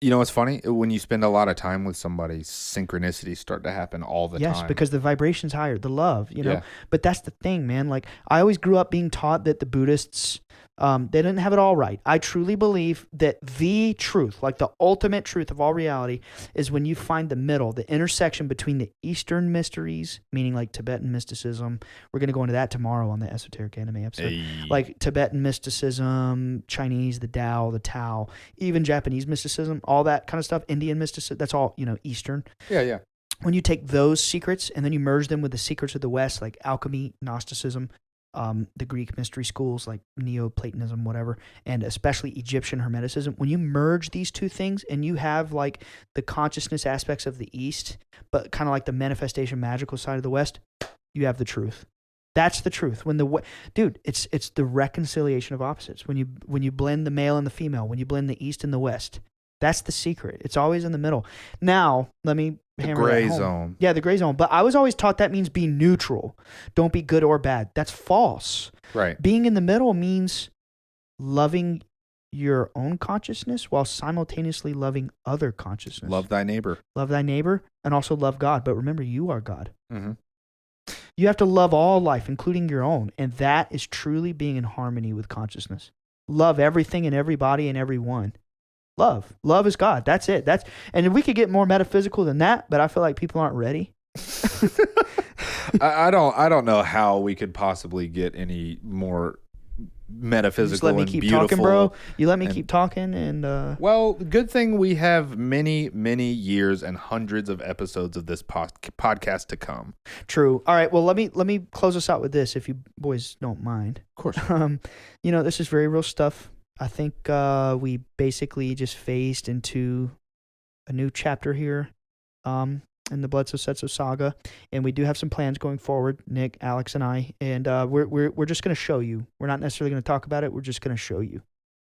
You know what's funny? When you spend a lot of time with somebody, synchronicities start to happen all the time. Yes, because the vibration's higher, the love, Yeah. But that's the thing, man. Like, I always grew up being taught that the Buddhists, they didn't have it all right. I truly believe that the truth, like the ultimate truth of all reality, is when you find the middle, the intersection between the Eastern mysteries, meaning like Tibetan mysticism. We're going to go into that tomorrow on the Esoteric Anime episode. Hey. Like Tibetan mysticism, Chinese, the Tao, even Japanese mysticism, all that kind of stuff, Indian mysticism, that's all, Eastern. Yeah. When you take those secrets and then you merge them with the secrets of the West, like alchemy, Gnosticism, the Greek mystery schools like Neoplatonism, whatever, and especially Egyptian Hermeticism, when you merge these two things and you have like the consciousness aspects of the East, but kind of like the manifestation magical side of the West, you have the truth. That's the truth. Dude, it's the reconciliation of opposites. When you blend the male and the female, when you blend the East and the West, that's the secret. It's always in the middle. Now, let me hammer the gray that home. zone. Yeah, the gray zone. But I was always taught that means be neutral. Don't be good or bad. That's false. Right. Being in the middle means loving your own consciousness while simultaneously loving other consciousness. Love thy neighbor. Love thy neighbor and also love God. But remember, you are God. Mm-hmm. You have to love all life, including your own. And that is truly being in harmony with consciousness. Love everything and everybody and everyone. Love is God. That's it. And we could get more metaphysical than that, but I feel like people aren't ready. I don't know how we could possibly get any more metaphysical Just let me and keep beautiful. talking, bro. You let me and- keep talking, and Well, good thing we have many, many years and hundreds of episodes of this podcast to come. true. All right. Well, let me close us out with this, if you boys don't mind. Of course. This is very real stuff. I think we basically just phased into a new chapter here, in the Bledsoe saga, and we do have some plans going forward, Nick, Alex, and I, and we're just going to show you. We're not necessarily going to talk about it. We're just going to show you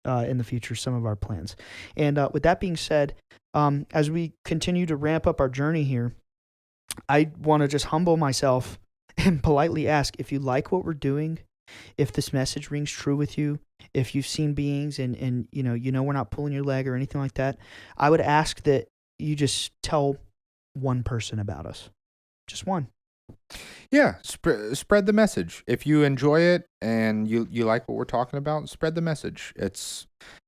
in the future some of our plans. And with that being said, as we continue to ramp up our journey here, I want to just humble myself and politely ask if you like what we're doing, if this message rings true with you, if you've seen beings and we're not pulling your leg or anything like that, I would ask that you just tell one person about us. Just one. Yeah, spread the message. If you enjoy it and you like what we're talking about, spread the message.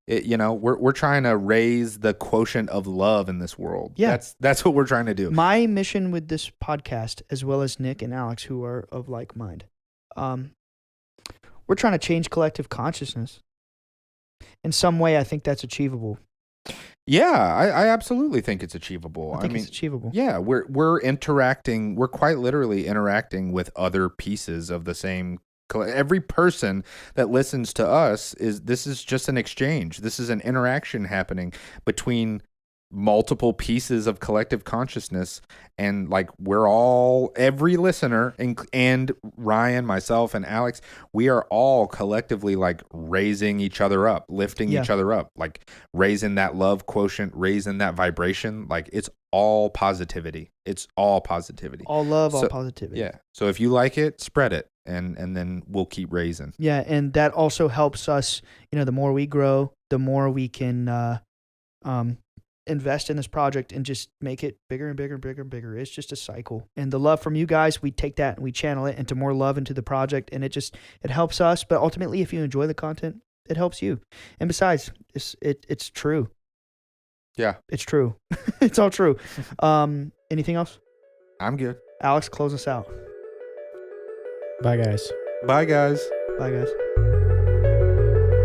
We're trying to raise the quotient of love in this world. Yeah. That's what we're trying to do. My mission with this podcast, as well as Nick and Alex, who are of like mind, we're trying to change collective consciousness. In some way, I think that's achievable. Yeah, I absolutely think it's achievable. I think it's achievable. Yeah, we're interacting. We're quite literally interacting with other pieces of the same. Every person that listens to us this is just an exchange. This is an interaction happening between multiple pieces of collective consciousness, and like every listener and Ryan, myself, and Alex, we are all collectively like raising each other up, lifting each other up, like raising that love quotient, raising that vibration. Like it's all positivity. It's all positivity. All love, all positivity. Yeah. So if you like it, spread it, and then we'll keep raising. Yeah, and that also helps us. The more we grow, the more we can invest in this project and just make it bigger and bigger and bigger and bigger. It's just a cycle. And the love from you guys, we take that and we channel it into more love into the project, and it helps us. But ultimately, if you enjoy the content, it helps you. And besides, it's true. Yeah. It's true. It's all true. Anything else? I'm good. Alex, close us out. Bye, guys. Bye, guys. Bye, guys.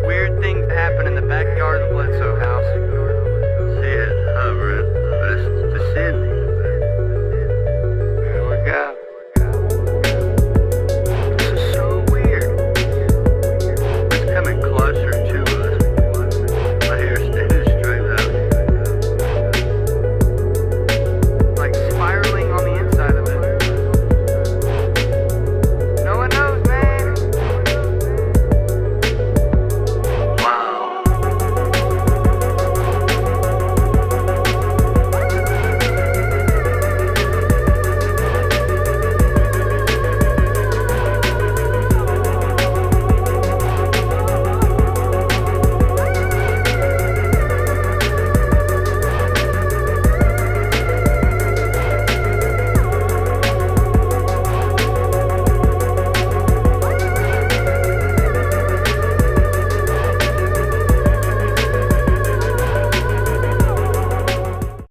Weird things happen in the backyard of the Bledsoe house. See it hovering, but it's just in